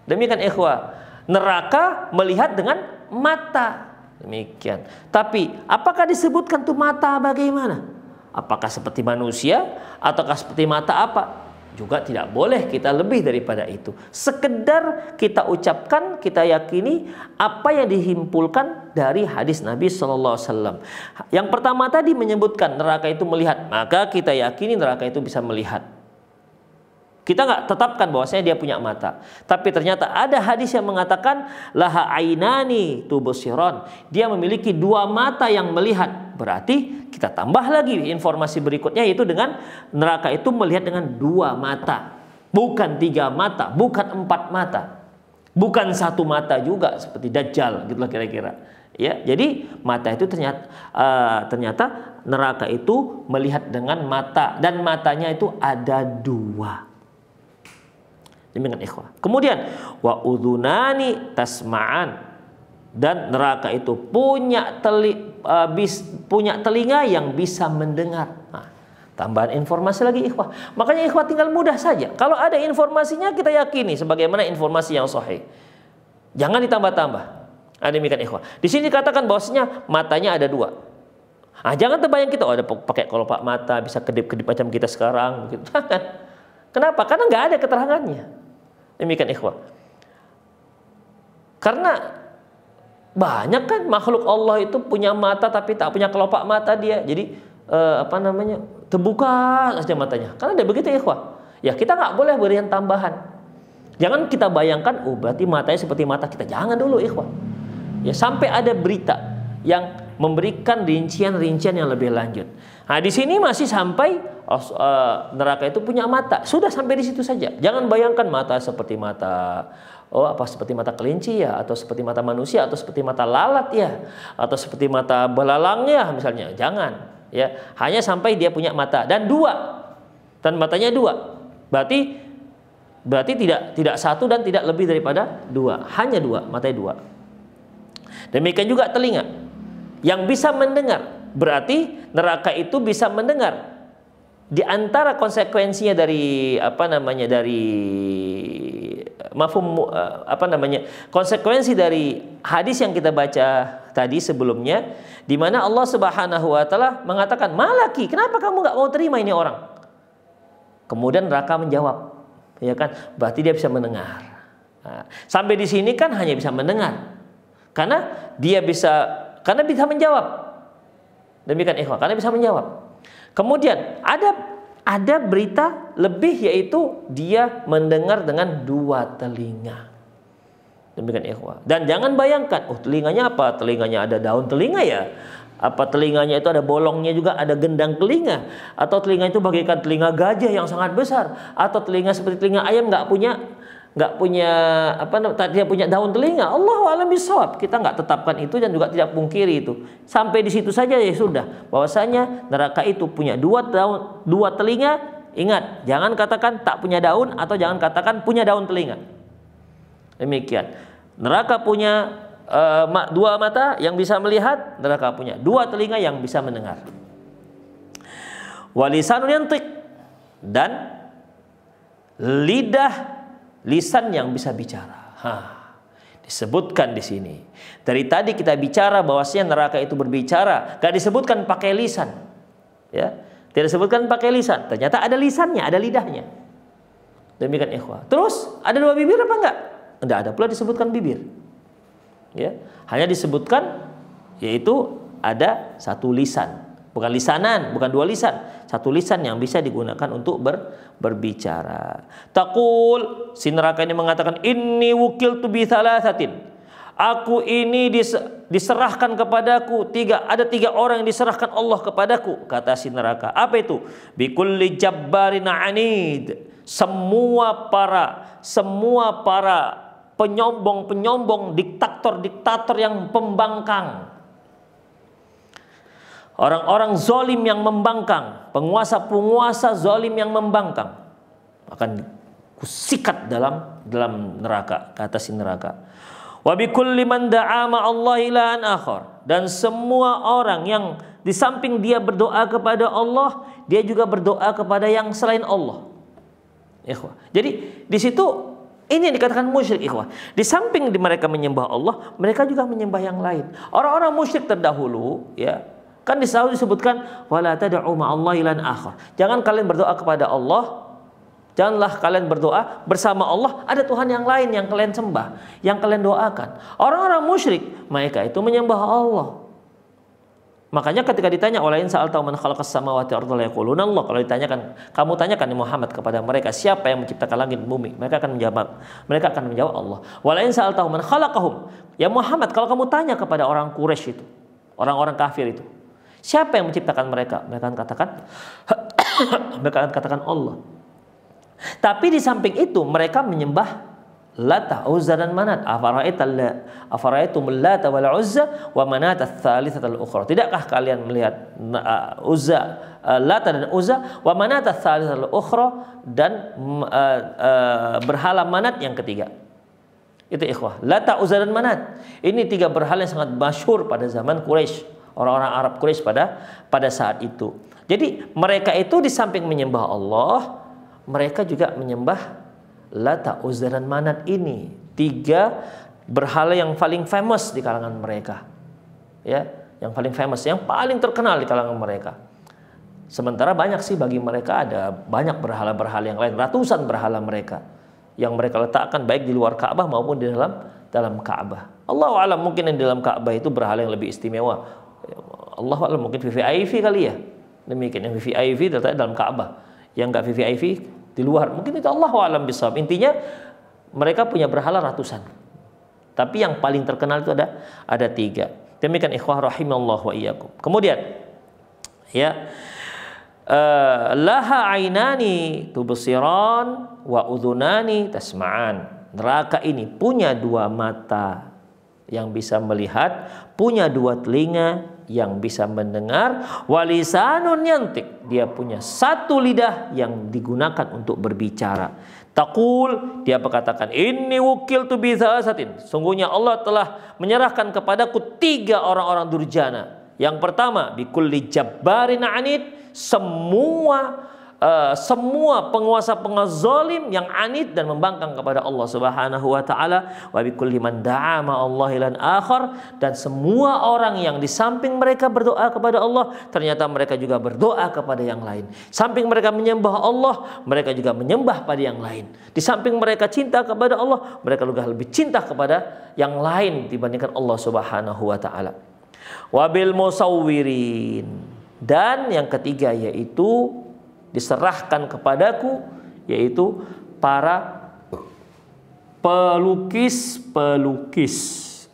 Demikian ikhwah. Neraka melihat dengan mata. Demikian. Tapi apakah disebutkan tuh mata bagaimana? Apakah seperti manusia ataukah seperti mata apa? Juga tidak boleh kita lebih daripada itu. Sekedar kita ucapkan, kita yakini apa yang dihimpulkan dari hadis Nabi Sallallahu Alaihi Wasallam. Yang pertama tadi menyebutkan neraka itu melihat, maka kita yakini neraka itu bisa melihat. Kita nggak tetapkan bahwasanya dia punya mata. Tapi ternyata ada hadis yang mengatakan laha ainani tubsiron. Dia memiliki dua mata yang melihat. Berarti kita tambah lagi informasi berikutnya, yaitu dengan neraka itu melihat dengan dua mata. Bukan tiga mata, bukan empat mata. Bukan satu mata juga seperti Dajjal gitulah kira-kira. Ya, jadi mata itu ternyata neraka itu melihat dengan mata, dan matanya itu ada dua. Demikian ikhwah. Kemudian wa udhunani tasma'an, dan neraka itu punya telinga yang bisa mendengar. Tambahan informasi lagi ikhwah. Makanya ikhwah tinggal mudah saja. Kalau ada informasinya kita yakini sebagaimana informasi yang sahih. Jangan ditambah-tambah. Demikian ikhwah. Di sini dikatakan bahwasanya matanya ada dua. Jangan terbayang kita ada pakai kelopak mata bisa kedip-kedip macam kita sekarang gitu. Kenapa? Karena nggak ada keterangannya. Demikian ikhwah. Karena banyak kan makhluk Allah itu punya mata tapi tak punya kelopak mata dia. Jadi terbuka saja matanya. Karena dia begitu ikhwah. Ya kita nggak boleh berikan tambahan. Jangan kita bayangkan, berarti matanya seperti mata kita. Jangan dulu ikhwah. Ya sampai ada berita yang memberikan rincian-rincian yang lebih lanjut. Di sini masih sampai neraka itu punya mata. Sudah sampai di situ saja. Jangan bayangkan mata seperti mata seperti mata kelinci ya, atau seperti mata manusia, atau seperti mata lalat ya, atau seperti mata belalang ya misalnya. Jangan ya. Hanya sampai dia punya mata dan dua. Dan matanya dua. Berarti tidak satu dan tidak lebih daripada dua. Hanya dua, matanya dua. Demikian juga telinga yang bisa mendengar. Berarti neraka itu bisa mendengar. Di antara konsekuensinya dari konsekuensi dari hadis yang kita baca tadi sebelumnya, di mana Allah Subhanahu wa taala mengatakan, "Malaki, kenapa kamu nggak mau terima ini orang?" Kemudian neraka menjawab, ya kan? Berarti dia bisa mendengar. Sampai di sini kan hanya bisa mendengar. Karena bisa menjawab. Demikian ikhwah, karena bisa menjawab. Kemudian ada berita lebih, yaitu dia mendengar dengan dua telinga. Demikian ikhwah. Dan jangan bayangkan, telinganya apa? Telinganya ada daun telinga ya? Apa telinganya itu ada bolongnya juga, ada gendang telinga? Atau telinga itu bagaikan telinga gajah yang sangat besar? Atau telinga seperti telinga ayam tidak punya daun telinga? Allahu a'lam bishawab. Kita nggak tetapkan itu dan juga tidak pungkiri itu. Sampai di situ saja ya sudah. Bahwasanya neraka itu punya dua telinga. Ingat, jangan katakan tak punya daun, atau jangan katakan punya daun telinga. Demikian. Neraka punya dua mata yang bisa melihat. Neraka punya dua telinga yang bisa mendengar. Walisanun yantiq, dan lisan yang bisa bicara. Disebutkan di sini. Dari tadi kita bicara bahwasanya neraka itu berbicara, gak disebutkan pakai lisan. Ya, tidak disebutkan pakai lisan. Ternyata ada lisannya, ada lidahnya. Demikian ikhwah. Terus ada 2 bibir apa enggak? Enggak ada pula disebutkan bibir. Ya, hanya disebutkan yaitu ada 1 lisan. Bukan lisanan, bukan 2 lisan. 1 lisan yang bisa digunakan untuk berbicara. Taqul, si neraka ini mengatakan, inni wukiltu bi thalathatin. Aku ini diserahkan kepadaku ada 3 orang yang diserahkan Allah kepadaku, kata si neraka. Apa itu? Bi kulli jabbarin anid. Semua para penyombong-penyombong, diktator-diktator yang pembangkang. Orang-orang zalim yang membangkang, penguasa-penguasa zalim yang membangkang akan kusikat dalam neraka, kata si neraka. Wa bi kulli man da'a ma'allahi ilahan akhar, dan semua orang yang di samping dia berdoa kepada Allah, dia juga berdoa kepada yang selain Allah. Ikhwah. Jadi di situ ini yang dikatakan musyrik, ikhwah. Di samping mereka menyembah Allah, mereka juga menyembah yang lain. Orang-orang musyrik terdahulu, ya, kan selalu disebutkan wala tad'u ma'allahi ilahan akhar. Jangan kalian berdoa kepada Allah, janganlah kalian berdoa bersama Allah, ada Tuhan yang lain yang kalian sembah, yang kalian doakan. Orang-orang musyrik, mereka itu menyembah Allah. Makanya ketika ditanya walain sa'alta man khalaqas samawati wal arda yaquluna Allah, kalau ditanyakan, kamu tanyakan di Muhammad kepada mereka siapa yang menciptakan langit dan bumi, mereka akan menjawab Allah. Walain sa'alta man khalaqahum, ya Muhammad, kalau kamu tanya kepada orang Quraisy itu, orang-orang kafir itu, siapa yang menciptakan mereka? Mereka akan katakan Allah. Tapi di samping itu mereka menyembah Lata, Uzza dan Manat. Afara'aitum Lata wal Uzza wa Manat ats-tsalitsata al-ukhra. Tidakkah kalian melihat Lata dan Uzza wa Manat ats-tsalitsata al-ukhra, dan berhala Manat yang ketiga. Itu ikhwah. Lata, Uzza dan Manat. Ini 3 berhala yang sangat masyhur pada zaman Quraisy, orang-orang Arab Quraisy pada saat itu. Jadi mereka itu di samping menyembah Allah, mereka juga menyembah Lata, Uzza dan Manat ini. 3 berhala yang paling famous di kalangan mereka. Ya, yang paling famous, yang paling terkenal di kalangan mereka. Sementara banyak sih bagi mereka, ada banyak berhala-berhala yang lain, ratusan berhala mereka yang mereka letakkan baik di luar Ka'bah maupun di dalam Ka'bah. Allahu a'lam, mungkin yang di dalam Ka'bah itu berhala yang lebih istimewa. Allahu a'lam, mungkin VVIP kali ya. Demikian, yang VVIP terletak dalam Ka'bah, yang enggak VVIP di luar, mungkin itu Allahu a'lam bishawab. Intinya mereka punya berhala ratusan, tapi yang paling terkenal itu ada 3. Demikian ikhwah rahimallahu wa iyyakum. Kemudian ya, laha ainani tubsiran wa udhunani tasma'an. Neraka ini punya 2 mata yang bisa melihat, punya 2 telinga yang bisa mendengar, walisanun yantik, dia punya 1 lidah yang digunakan untuk berbicara. Taqul, dia berkatakan, inni wukiltu bi thalathatin, sungguhnya Allah telah menyerahkan kepadaku 3 orang-orang durjana. Yang pertama, bi kulli jabbarin anid, semua penguasa-penguasa zalim yang anid dan membangkang kepada Allah Subhanahu wa taala, wa bi kulli man da'a ma'allahi lan akhar, dan semua orang yang di samping mereka berdoa kepada Allah, ternyata mereka juga berdoa kepada yang lain. Samping mereka menyembah Allah, mereka juga menyembah pada yang lain. Di samping mereka cinta kepada Allah, mereka juga lebih cinta kepada yang lain dibandingkan Allah Subhanahu wa taala. Wa bil musawwirin, dan yang ketiga yaitu diserahkan kepadaku, yaitu para pelukis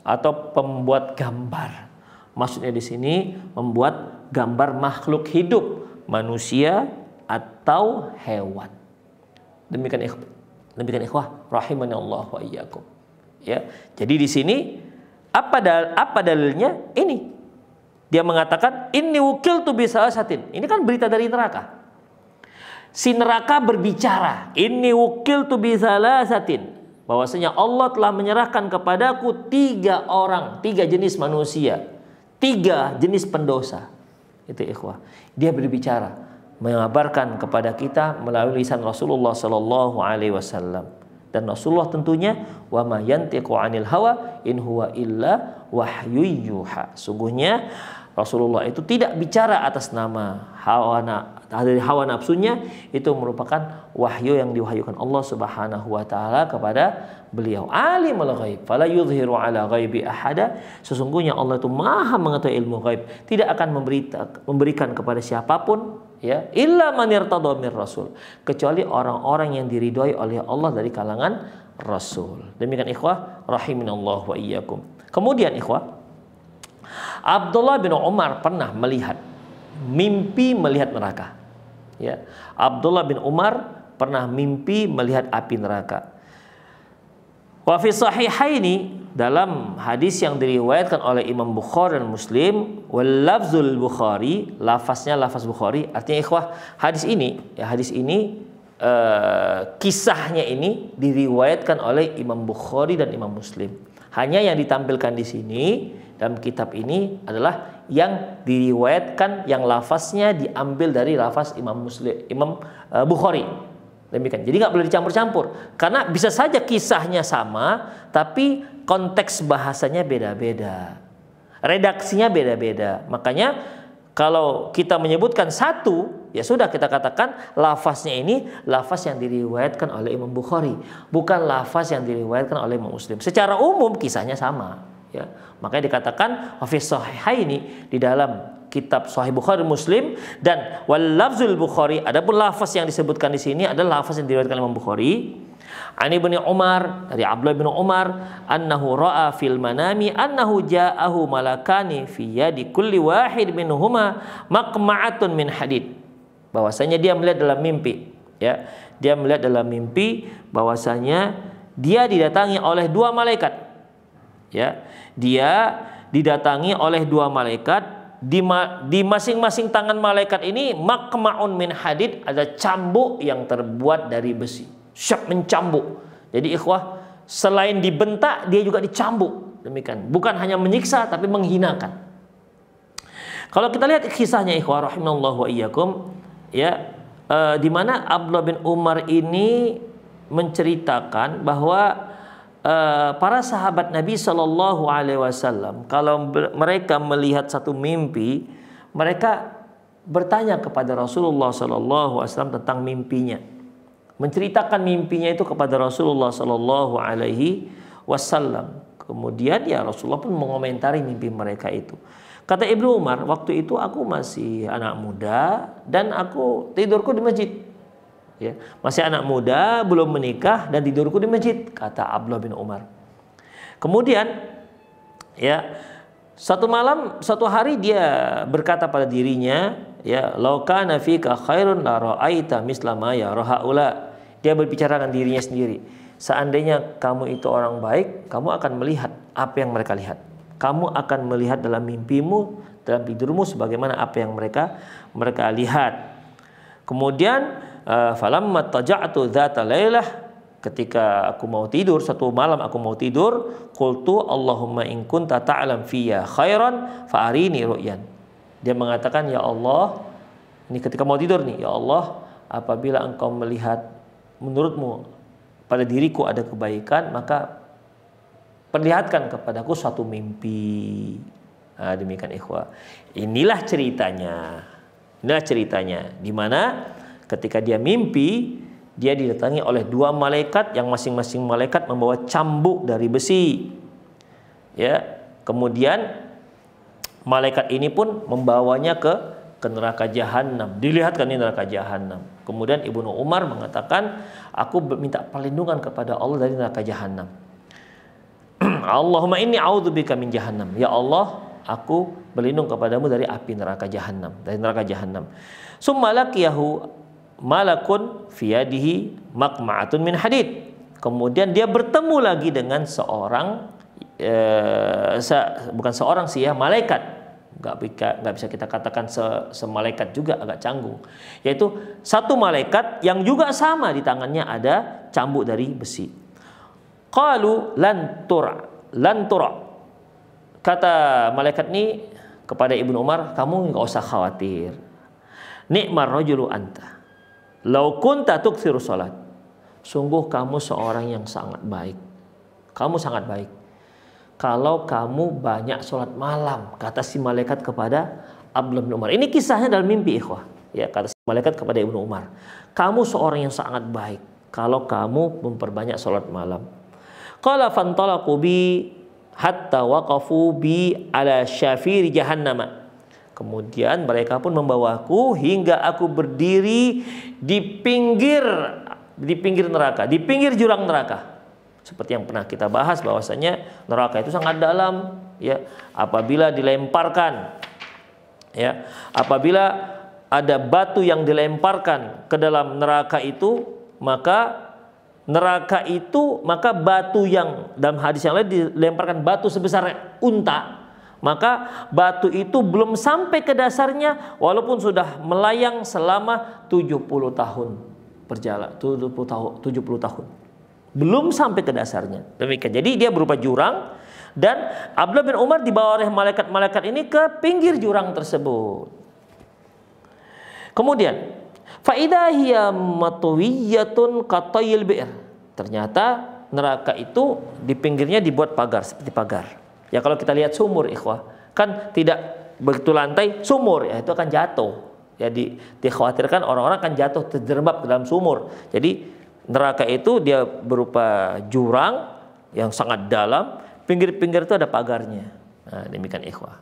atau pembuat gambar. Maksudnya di sini membuat gambar makhluk hidup, manusia atau hewan. Demikian ikhwah rahimani Allah wa iyyakum. Ya, jadi di sini apa dalilnya? Ini dia mengatakan inni wukiltu bi salasatin. Ini kan berita dari neraka. Si neraka berbicara, inni wukiltu bi salasatin, bahwasanya Allah telah menyerahkan kepadaku 3 orang, 3 jenis manusia, 3 jenis pendosa. Itu ikhwah. Dia berbicara, mengabarkan kepada kita melalui lisan Rasulullah sallallahu alaihi wasallam. Dan Rasulullah tentunya wa ma yantiqu 'anil hawa in huwa illa wahyun yuha. Sungguhnya Rasulullah itu tidak bicara atas nama dari hawa nafsunya, itu merupakan wahyu yang diwahyukan Allah Subhanahu wa taala kepada beliau. Alimul ghaib fala yudhiru ala ghaibi ahada. Sesungguhnya Allah itu Maha mengetahui ilmu ghaib, tidak akan memberikan kepada siapapun ya illa man irtada mir rasul, kecuali orang-orang yang diridhoi oleh Allah dari kalangan rasul. Demikian ikhwah rahiminallah wa iyyakum. Kemudian ikhwah, Abdullah bin Umar pernah mimpi melihat neraka. Ya, Abdullah bin Umar pernah mimpi melihat api neraka. Wa fi sahihaini, dalam hadis yang diriwayatkan oleh Imam Bukhari dan Muslim, wal lafzul Bukhari, lafaznya lafaz Bukhari. Artinya ikhwah, hadis ini kisahnya ini diriwayatkan oleh Imam Bukhari dan Imam Muslim. Hanya yang ditampilkan di sini dalam kitab ini adalah yang diriwayatkan, yang lafaznya diambil dari lafaz Imam Bukhari. Demikian. Jadi nggak boleh dicampur-campur, karena bisa saja kisahnya sama, tapi konteks bahasanya beda-beda, redaksinya beda-beda. Makanya kalau kita menyebutkan satu, ya sudah kita katakan lafaznya ini lafaz yang diriwayatkan oleh Imam Bukhari, bukan lafaz yang diriwayatkan oleh Imam Muslim. Secara umum kisahnya sama. Ya, makanya dikatakan wa fi sahihaini, di dalam kitab Sahih Bukhari Muslim, dan wal lafzul Bukhari, adapun lafaz yang disebutkan di sini adalah lafaz yang diriwayatkan Imam Bukhari. Ani bin Umar, dari Abdullah bin Umar, annahu ra'a fil manami annahu ja'ahu malakani fi yadi kulli wahid minhuma maqma'atun min hadid. Bahwasanya dia melihat dalam mimpi, ya. Dia melihat dalam mimpi bahwasanya dia didatangi oleh dua malaikat. Ya, dia didatangi oleh dua malaikat, di masing-masing tangan malaikat ini maqma'un min hadid, ada cambuk yang terbuat dari besi. Siap mencambuk. Jadi ikhwah, selain dibentak dia juga dicambuk. Demikian. Bukan hanya menyiksa tapi menghinakan. Kalau kita lihat kisahnya ikhwah rahimallahu wa iyyakum, ya, di mana Abdullah bin Umar ini menceritakan bahwa para sahabat Nabi Shallallahu Alaihi Wasallam, kalau mereka melihat satu mimpi, mereka bertanya kepada Rasulullah Shallallahu Alaihi Wasallam tentang mimpinya, menceritakan mimpinya itu kepada Rasulullah Shallallahu Alaihi Wasallam. Kemudian ya Rasulullah pun mengomentari mimpi mereka itu. Kata Ibnu Umar, waktu itu aku masih anak muda dan aku tidurku di masjid. Ya, masih anak muda, belum menikah, dan tidurku di masjid, kata Abdullah bin Umar. Kemudian ya, suatu hari dia berkata pada dirinya, ya, lau kana fika khairun la ra'aita misla ma yara haula. Dia berbicara dengan dirinya sendiri. Seandainya kamu itu orang baik, kamu akan melihat apa yang mereka lihat. Kamu akan melihat dalam mimpimu, dalam tidurmu sebagaimana apa yang mereka lihat. Kemudian falamma taja'tu dzata lailah, ketika aku mau tidur, satu malam aku mau tidur, qultu Allahumma in kunta ta'lam fiyya khairan fa arini ru'yan. Dia mengatakan, ya Allah, ini ketika mau tidur nih, ya Allah, apabila engkau melihat menurutmu pada diriku ada kebaikan, maka perlihatkan kepadaku suatu mimpi. Nah, demikian ikhwah. Inilah ceritanya. Di mana ketika dia mimpi, dia didatangi oleh dua malaikat yang masing-masing malaikat membawa cambuk dari besi. Ya, kemudian malaikat ini pun membawanya ke neraka jahanam. Dilihatkan ini neraka jahanam. Kemudian Ibnu Umar mengatakan, aku minta perlindungan kepada Allah dari neraka jahanam. Allahumma inni a'udzubika min jahannam. Ya Allah, aku berlindung kepadamu dari api neraka jahanam, dari neraka jahanam. Summa laqiyahu malakun fi yadihi maqma'atun min hadid. Kemudian dia bertemu lagi dengan seorang bukan seorang sih ya, malaikat. Nggak bisa kita katakan semalaikat juga, agak canggung. Yaitu satu malaikat yang juga sama di tangannya ada cambuk dari besi. Qalu lan tura. Kata malaikat ini kepada Ibnu Umar, kamu nggak usah khawatir. Ni'mar rajulu anta. Lau kunta tuksiru salat. sungguh kamu seorang yang sangat baik. Kamu sangat baik. Kalau kamu banyak sholat malam, kata si malaikat kepada Abdullah bin Umar. Ini kisahnya dalam mimpi, ikhwah. Ya, kata si malaikat kepada Ibnu Umar, kamu seorang yang sangat baik kalau kamu memperbanyak sholat malam. Qala fantalaqu bi hatta waqafu bi ala syafiri jahannam. Kemudian mereka pun membawaku hingga aku berdiri di pinggir neraka, di pinggir jurang neraka. Seperti yang pernah kita bahas bahwasanya neraka itu sangat dalam, ya. Apabila dilemparkan, ya, apabila ada batu yang dilemparkan ke dalam neraka itu, maka batu yang dalam hadis yang lain dilemparkan batu sebesar unta, maka batu itu belum sampai ke dasarnya walaupun sudah melayang selama 70 tahun berjalan, 70 tahun. Belum sampai ke dasarnya. Demikian. Jadi dia berupa jurang dan Abdullah bin Umar dibawa oleh malaikat-malaikat ini ke pinggir jurang tersebut. Kemudian, fa idza hiya matwiyatun qatayil bi'r. Ternyata neraka itu di pinggirnya dibuat pagar, seperti pagar. Ya kalau kita lihat sumur, ikhwah, kan tidak begitu lantai, sumur ya itu akan jatuh. Jadi dikhawatirkan orang-orang akan jatuh terjerembab ke dalam sumur. Jadi neraka itu dia berupa jurang yang sangat dalam, pinggir-pinggir itu ada pagarnya. Nah, demikian ikhwah.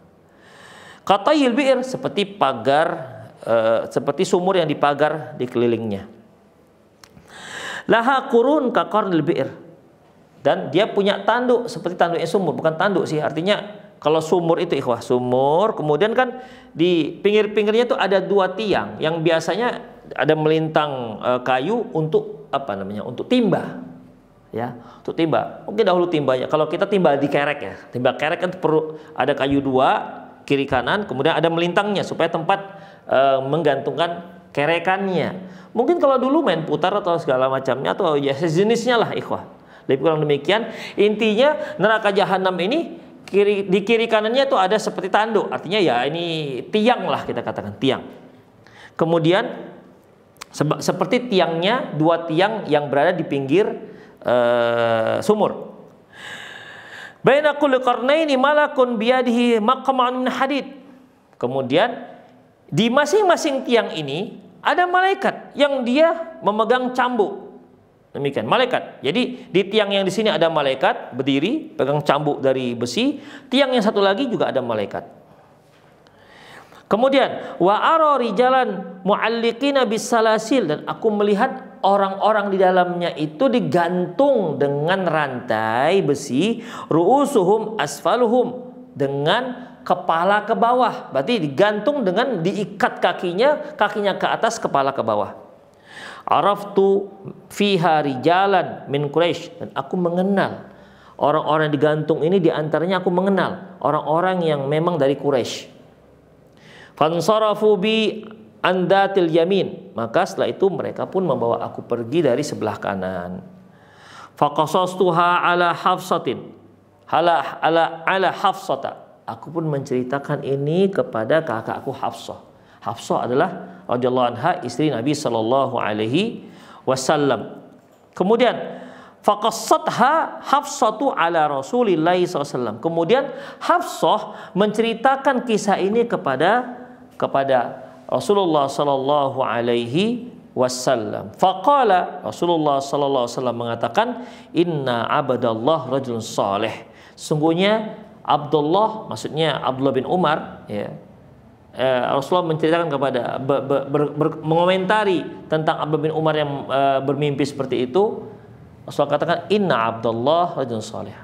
Qatayil bi'r seperti pagar, seperti sumur yang dipagar di kelilingnya. Laha qurun ka qarnil bi'r. Dan dia punya tanduk seperti tanduknya sumur, bukan tanduk sih, artinya kalau sumur itu ikhwah, sumur, kemudian kan di pinggir-pinggirnya itu ada dua tiang yang biasanya ada melintang kayu untuk apa namanya? Untuk timba. Ya, untuk timba. Mungkin dahulu timbanya. Kalau kita timba di kerek ya. Timba kerek kan perlu ada kayu dua kiri kanan, kemudian ada melintangnya supaya tempat menggantungkan kerekannya. Mungkin kalau dulu main putar atau segala macamnya atau ya sejenisnya lah ikhwah. Lebih kurang demikian. Intinya neraka jahanam ini di kiri kanannya itu ada seperti tanduk. Artinya ya ini tiang lah kita katakan, tiang. Kemudian seperti tiangnya dua tiang yang berada di pinggir sumur. Baina kulli qarnaini malakun biyadihi maqaman min hadid. Kemudian di masing-masing tiang ini ada malaikat yang dia memegang cambuk. Demikian, malaikat. Jadi di tiang yang di sini ada malaikat berdiri pegang cambuk dari besi, tiang yang satu lagi juga ada malaikat. Kemudian wa ara rijalan mu'alliqina bisalasil, dan aku melihat orang-orang di dalamnya itu digantung dengan rantai besi, ru'usuhum asfaluhum, dengan kepala ke bawah. Berarti digantung dengan diikat kakinya ke atas, kepala ke bawah. Araftu fiha rijalan min Quraisy, dan aku mengenal orang-orang digantung ini, diantaranya aku mengenal orang-orang yang memang dari Quraisy. Fansarafu bi andatil yamin, maka setelah itu mereka pun membawa aku pergi dari sebelah kanan. Faqasastuha ala Hafsatin ala Hafsata, aku pun menceritakan ini kepada kakakku Hafsah. Hafsah adalah radhiyallahu anha, istri Nabi sallallahu alaihi wasallam. Kemudian faqassatha Hafsatu ala Rasulillah sallallahu alaihi wasallam. Kemudian Hafsah menceritakan kisah ini kepada Rasulullah sallallahu alaihi wasallam. Faqala, Rasulullah sallallahu alaihi wasallam mengatakan, inna abdallah rajulun salih. Sungguhnya Abdullah, maksudnya Abdullah bin Umar, ya, Rasulullah menceritakan kepada mengomentari tentang Abdullah bin Umar yang bermimpi seperti itu. Rasulullah katakan, inna Abdullah rajulun salih.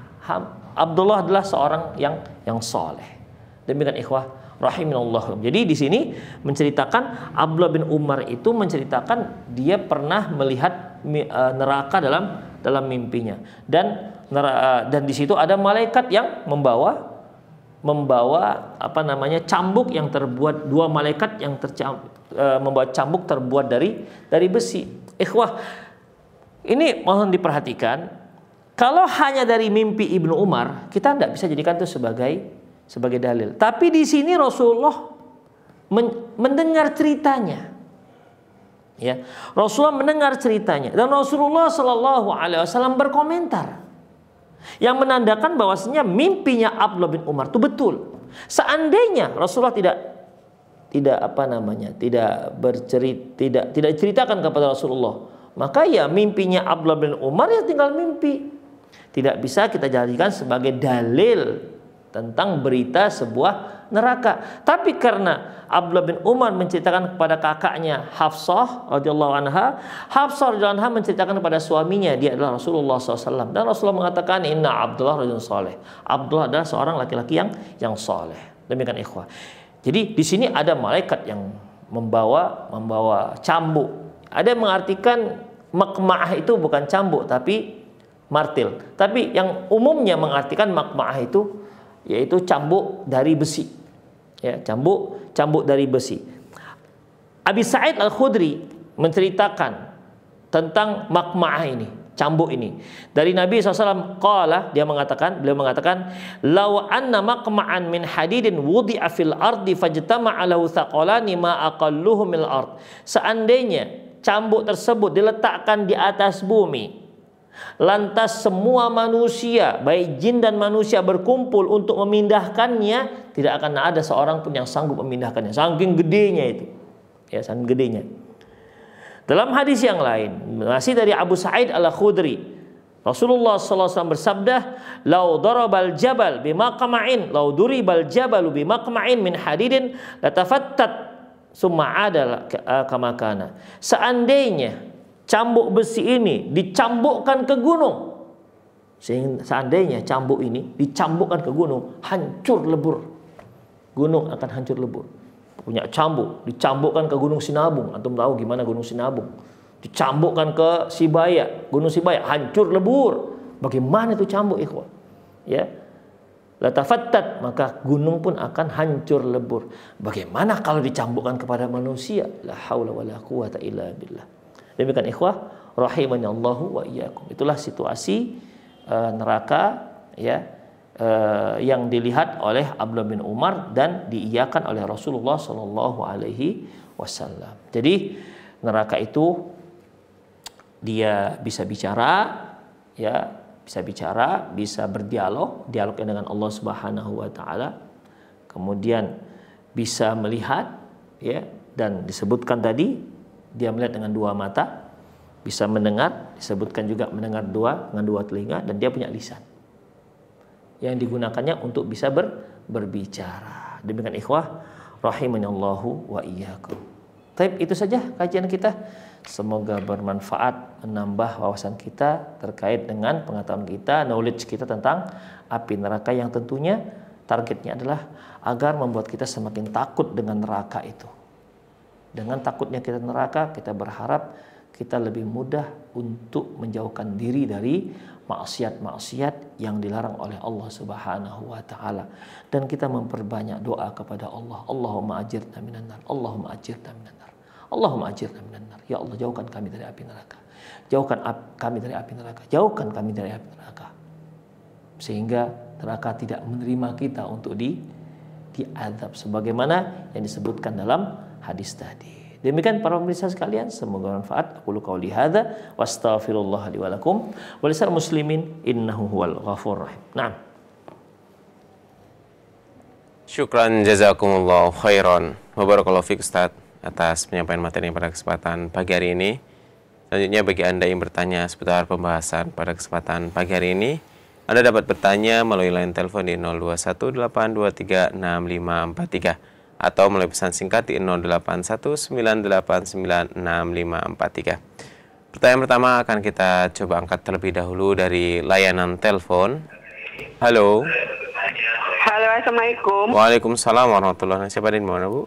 Abdullah adalah seorang yang saleh. Demikian ikhwah rahiminallah. Jadi di sini menceritakan Abdullah bin Umar itu menceritakan dia pernah melihat neraka dalam mimpinya, dan di situ ada malaikat yang membawa apa namanya, cambuk yang terbuat, dua malaikat yang membawa cambuk terbuat dari besi. Ikhwah, ini mohon diperhatikan, kalau hanya dari mimpi Ibnu Umar kita tidak bisa jadikan itu sebagai dalil. Tapi di sini Rasulullah mendengar ceritanya. Ya, Rasulullah mendengar ceritanya dan Rasulullah Shallallahu Alaihi Wasallam berkomentar yang menandakan bahwasanya mimpinya Abdullah bin Umar itu betul. Seandainya Rasulullah tidak ceritakan kepada Rasulullah, maka ya mimpinya Abdullah bin Umar ya tinggal mimpi. Tidak bisa kita jadikan sebagai dalil tentang berita sebuah neraka. Tapi karena Abdullah bin Umar menceritakan kepada kakaknya Hafsah radhiyallahu anha, Hafsah radhiyallahu anha menceritakan kepada suaminya, dia adalah Rasulullah SAW, dan Rasulullah mengatakan inna Abdullah rajulun saleh. Abdullah adalah seorang laki-laki yang saleh. Demikian ikhwah. Jadi di sini ada malaikat yang membawa cambuk. Ada yang mengartikan makma'ah itu bukan cambuk tapi martil. Tapi yang umumnya mengartikan makma'ah itu yaitu cambuk dari besi. Ya, cambuk dari besi. Abi Sa'id Al-Khudri menceritakan tentang makma'ah ini, cambuk ini. Dari Nabi SAW beliau mengatakan, "Law anna maqma'an min hadidin wudi'a fil ardi fajtama'a lahu thaqalani ma aqalluhu mil ard." Seandainya cambuk tersebut diletakkan di atas bumi, lantas semua manusia, baik jin dan manusia berkumpul untuk memindahkannya, tidak akan ada seorang pun yang sanggup memindahkannya. Saking gedenya itu. Ya, saking gedenya. Dalam hadis yang lain, masih dari Abu Sa'id Al-Khudri, Rasulullah SAW bersabda, "Lau darabal jabal bimaqma'in, lau duribal jabalu bimaqma'in min hadidin latafattat summa adala kama kana." Seandainya cambuk besi ini dicambukkan ke gunung, seandainya cambuk ini dicambukkan ke gunung, hancur lebur. Gunung akan hancur lebur. Punya cambuk, dicambukkan ke Gunung Sinabung. Antum tahu gimana Gunung Sinabung? Dicambukkan ke Sibaya, Gunung Sibaya, hancur lebur. Bagaimana itu cambuk, ikhwan? Ya. Latafattat, maka gunung pun akan hancur lebur. Bagaimana kalau dicambukkan kepada manusia? La haula wala quwata illa billah. Demikian ikhwah rahimani Allahu wa iyyakum. Itulah situasi neraka ya yang dilihat oleh Abdullah bin Umar dan diiyakan oleh Rasulullah Shallallahu Alaihi Wasallam. Jadi neraka itu dia bisa bicara, ya bisa berdialog, dialognya dengan Allah Subhanahu Wa Taala. Kemudian bisa melihat, ya, dan disebutkan tadi dia melihat dengan dua mata, bisa mendengar, disebutkan juga mendengar dengan dua telinga, dan dia punya lisan yang digunakannya untuk bisa berbicara. Demikian ikhwah rahimanallahu wa iyyakum. Baik, itu saja kajian kita. Semoga bermanfaat, menambah wawasan kita terkait dengan pengetahuan kita, knowledge kita tentang api neraka, yang tentunya targetnya adalah agar membuat kita semakin takut dengan neraka itu. Dengan takutnya kita neraka, kita berharap kita lebih mudah untuk menjauhkan diri dari maksiat-maksiat yang dilarang oleh Allah Subhanahu wa taala, dan kita memperbanyak doa kepada Allah. Allahumma ajirna minan nar, Allahumma ajirna minan nar, Allahumma ajirna minan nar. Ya Allah, jauhkan kami dari api neraka. Jauhkan kami dari api neraka. Jauhkan kami dari api neraka. Sehingga neraka tidak menerima kita untuk diazab sebagaimana yang disebutkan dalam hadis tadi. Demikian para pemirsa sekalian, semoga bermanfaat. Aku qauli hadza wa astaghfirullah li wa lakum wa lisal muslimin innahu huwal ghafurur rahim. Naam. Syukran jazakumullah khairan wa barakallahu fiik Ustaz atas penyampaian materi pada kesempatan pagi hari ini. Selanjutnya bagi Anda yang bertanya seputar pembahasan pada kesempatan pagi hari ini, Anda dapat bertanya melalui line telepon di 0218236543 atau melalui pesan singkat di 0819896543. Pertanyaan pertama akan kita coba angkat terlebih dahulu dari layanan telepon. Halo. Halo, assalamualaikum. Waalaikumsalam warahmatullahi wabarakatuh. Siapa di mana, Bu?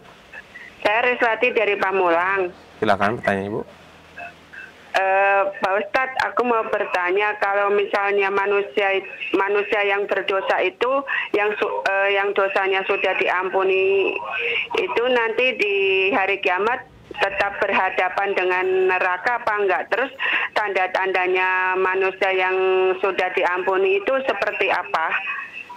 Saya Riswati dari Pamulang. Silakan pertanyaan Ibu. Pak Ustadz, aku mau bertanya, kalau misalnya manusia yang berdosa itu yang dosanya sudah diampuni itu nanti di hari kiamat tetap berhadapan dengan neraka apa enggak? Terus tanda-tandanya manusia yang sudah diampuni itu seperti apa?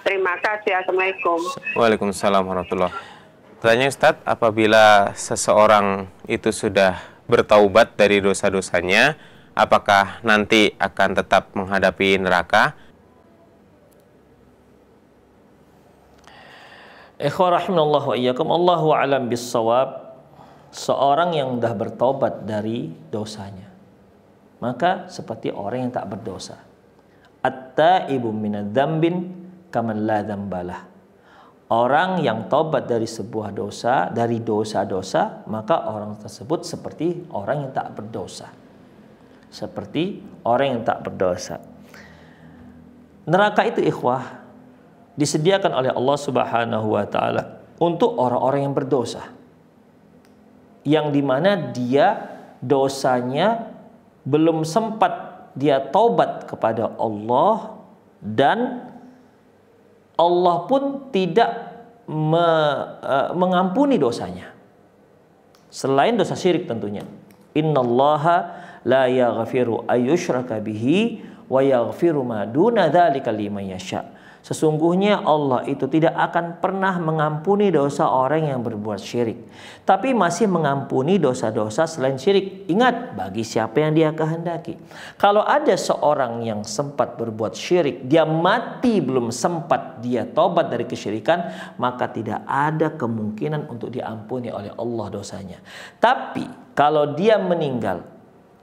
Terima kasih. Assalamualaikum. Waalaikumsalam warahmatullahi wabarakatuh. Pertanyaan Ustadz, apabila seseorang itu sudah bertaubat dari dosa-dosanya, apakah nanti akan tetap menghadapi neraka? Ikhwah rahimanallah wa iyyakum, Allahu a'lam bis-shawab. Seorang yang sudah bertobat dari dosanya, maka seperti orang yang tak berdosa. At-taibu minadz-dzambin kaman la dzambalah. Orang yang tobat dari sebuah dosa, dari dosa-dosa, maka orang tersebut seperti orang yang tak berdosa. Seperti orang yang tak berdosa. Neraka itu ikhwah disediakan oleh Allah Subhanahu wa taala untuk orang-orang yang berdosa, yang dimana dia dosanya belum sempat dia taubat kepada Allah, dan Allah pun tidak mengampuni dosanya selain dosa syirik tentunya. Innallaha la yaghfiru ayyushraka bihi wa yaghfiru ma duna dzalika liman yasha. Sesungguhnya Allah itu tidak akan pernah mengampuni dosa orang yang berbuat syirik, tapi masih mengampuni dosa-dosa selain syirik. Ingat, bagi siapa yang dia kehendaki. Kalau ada seorang yang sempat berbuat syirik, dia mati belum sempat dia tobat dari kesyirikan, maka tidak ada kemungkinan untuk diampuni oleh Allah dosanya. Tapi kalau dia meninggal,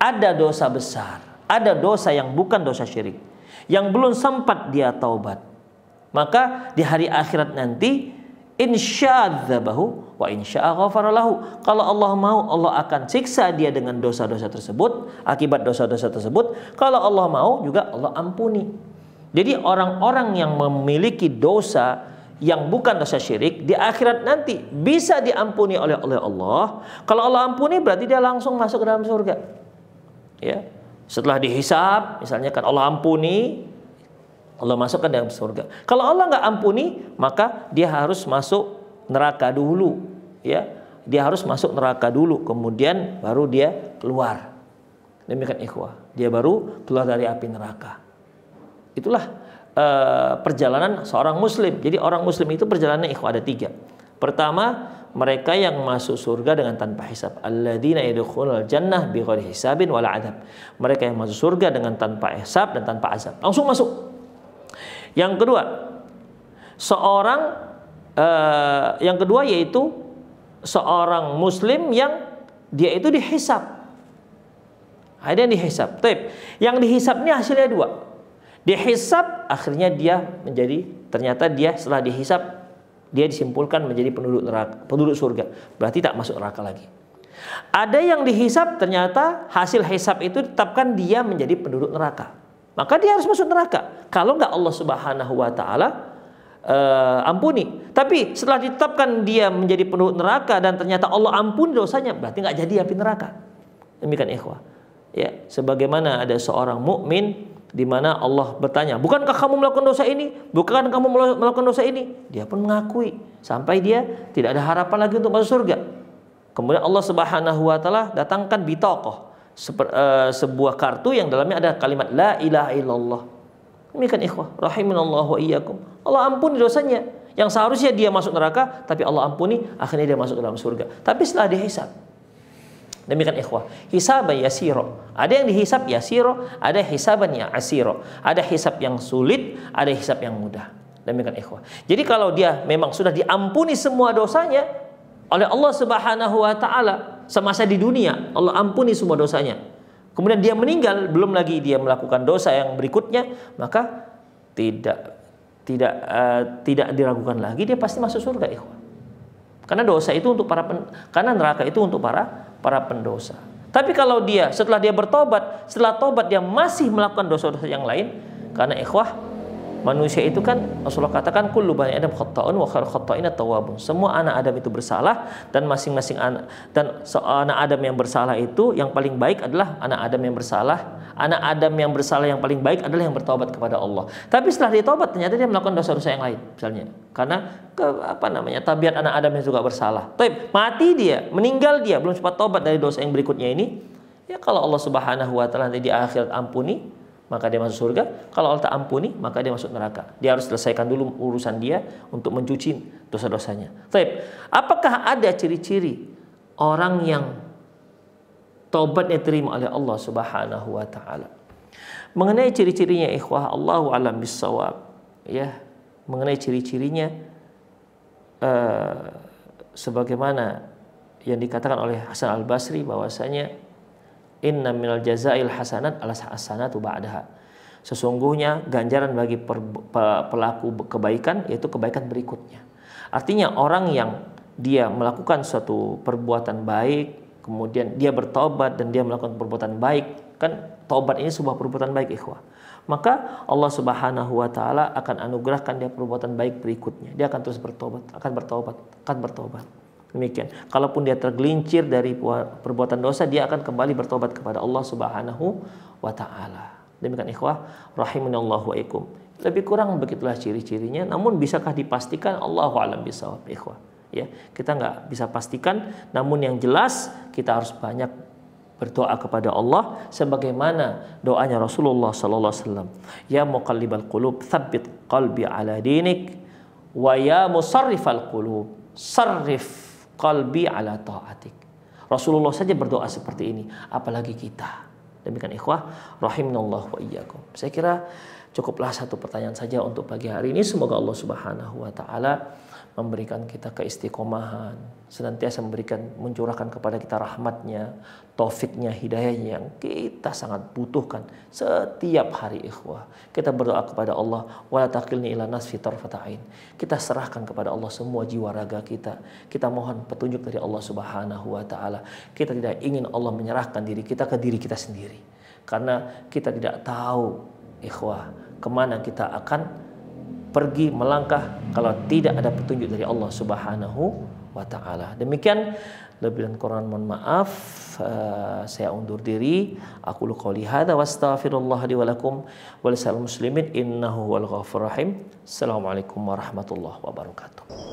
ada dosa besar, ada dosa yang bukan dosa syirik, yang belum sempat dia taubat, maka di hari akhirat nanti insya'adzabahu wa insya'a ghafara lahu. Kalau Allah mau, Allah akan siksa dia dengan dosa-dosa tersebut, akibat dosa-dosa tersebut. Kalau Allah mau juga Allah ampuni. Jadi orang-orang yang memiliki dosa yang bukan dosa syirik, di akhirat nanti bisa diampuni oleh Allah. Kalau Allah ampuni berarti dia langsung masuk ke dalam surga. Ya. Setelah dihisab, misalnya kan Allah ampuni, Allah masukkan dalam surga. Kalau Allah nggak ampuni, maka dia harus masuk neraka dulu, ya. Dia harus masuk neraka dulu, kemudian baru dia keluar. Demikian ikhwah, dia baru keluar dari api neraka. Itulah perjalanan seorang muslim. Jadi orang muslim itu perjalanannya ikhwah ada 3. Pertama, mereka yang masuk surga dengan tanpa hisab. Alladzina yadkhulul jannah bighairi hisabin wala adzab. Mereka yang masuk surga dengan tanpa hisab dan tanpa azab. Langsung masuk. Yang kedua, yang kedua yaitu seorang muslim yang dia itu dihisab. Ada yang dihisab. Yang dihisab ini hasilnya 2. Dihisab akhirnya dia menjadi, ternyata dia setelah dihisab dia disimpulkan menjadi penduduk neraka, penduduk surga. Berarti tak masuk neraka lagi. Ada yang dihisab ternyata hasil hisab itu ditetapkan dia menjadi penduduk neraka. Maka dia harus masuk neraka. Kalau nggak Allah Subhanahu wa taala ampuni. Tapi setelah ditetapkan dia menjadi penduduk neraka dan ternyata Allah ampuni dosanya, berarti nggak jadi api neraka. Demikian ikhwah. Ya, sebagaimana ada seorang mukmin di mana Allah bertanya, "Bukankah kamu melakukan dosa ini? Bukankah kamu melakukan dosa ini?" Dia pun mengakui sampai dia tidak ada harapan lagi untuk masuk surga. Kemudian Allah Subhanahu wa taala datangkan bitaqah, sebuah kartu yang dalamnya ada kalimat la ilaha illallah. Demikian ikhwah rahimanallahu wa iyyakum. Allah ampuni dosanya yang seharusnya dia masuk neraka, tapi Allah ampuni, akhirnya dia masuk ke dalam surga. Tapi setelah dihisab. Demikian ikhwah, hisaban yasiro. Ada yang dihisab yasiro, ada hisaban yang asiro. Ada hisab yang sulit, ada hisab yang mudah. Demikian ikhwah. Jadi kalau dia memang sudah diampuni semua dosanya oleh Allah Subhanahu wa taala semasa di dunia, Allah ampuni semua dosanya. Kemudian dia meninggal, belum lagi dia melakukan dosa yang berikutnya, maka tidak diragukan lagi, dia pasti masuk surga ikhwah. Karena dosa itu untuk karena neraka itu untuk para pendosa. Tapi kalau dia setelah dia bertobat, setelah tobat dia masih melakukan dosa-dosa yang lain, karena ikhwah manusia itu kan Rasulullah katakan kullu bani adam khata'un wa khairul khata'in at-tawwabun. Semua anak Adam itu bersalah dan masing-masing anak Adam yang bersalah itu yang paling baik adalah anak Adam yang bersalah. Anak Adam yang bersalah yang paling baik adalah yang bertobat kepada Allah. Tapi setelah dia tobat ternyata dia melakukan dosa-dosa yang lain misalnya. Karena tabiat anak Adam yang juga bersalah. Mati dia, meninggal dia belum sempat tobat dari dosa yang berikutnya ini. Ya kalau Allah Subhanahu wa taala nanti di akhirat ampuni, maka dia masuk surga. Kalau Allah tak ampuni, maka dia masuk neraka. Dia harus selesaikan dulu urusan dia untuk mencuci dosa-dosanya. Apakah ada ciri-ciri orang yang taubatnya diterima oleh Allah Subhanahu wa taala. Mengenai ciri-cirinya ikhwah, Allahu a'lam bissawab, ya. Mengenai ciri-cirinya sebagaimana yang dikatakan oleh Hasan Al-Basri bahwasanya inna minal jazail hasanat alas hasanatu ba'daha. Sesungguhnya ganjaran bagi pelaku kebaikan yaitu kebaikan berikutnya. Artinya orang yang dia melakukan suatu perbuatan baik, kemudian dia bertobat dan dia melakukan perbuatan baik, kan taubat ini sebuah perbuatan baik ikhwah. Maka Allah Subhanahu wa taala akan anugerahkan dia perbuatan baik berikutnya. Dia akan terus bertobat, akan bertobat. Demikian. Kalaupun dia tergelincir dari perbuatan dosa, dia akan kembali bertobat kepada Allah Subhanahu wa taala. Demikian ikhwah rahimanallahu wa ikum. Lebih kurang begitulah ciri-cirinya, namun bisakah dipastikan? Allahu a'lam bishawab ikhwah. Ya, kita nggak bisa pastikan, namun yang jelas kita harus banyak berdoa kepada Allah sebagaimana doanya Rasulullah sallallahu alaihi wasallam. Ya muqallibal qulub, tsabbit qalbi ala dinik, wa ya musarrifal qulub, sarrif qalbi ala taatik. Rasulullah saja berdoa seperti ini, apalagi kita. Demikian ikhwah rahimanallahu wa iyyakum. Saya kira cukuplah satu pertanyaan saja untuk pagi hari ini. Semoga Allah Subhanahu wa taala memberikan kita keistiqomahan, senantiasa mencurahkan kepada kita rahmatnya, taufiknya, hidayahnya yang kita sangat butuhkan setiap hari ikhwah. Kita berdoa kepada Allah, wala taqilni ila nasfi tarfata ain. Kita serahkan kepada Allah semua jiwa raga kita. Kita mohon petunjuk dari Allah Subhanahu wa taala. Kita tidak ingin Allah menyerahkan diri kita ke diri kita sendiri. Karena kita tidak tahu ikhwah kemana kita akan pergi melangkah kalau tidak ada petunjuk dari Allah Subhanahu wa taala. Demikian, lebih dan kurang mohon maaf. Saya undur diri. Aku qouli hadza wa astaghfirullah li wa lakum wa lisal muslimin innahu wal ghafurur rahim. Assalamualaikum warahmatullahi wabarakatuh.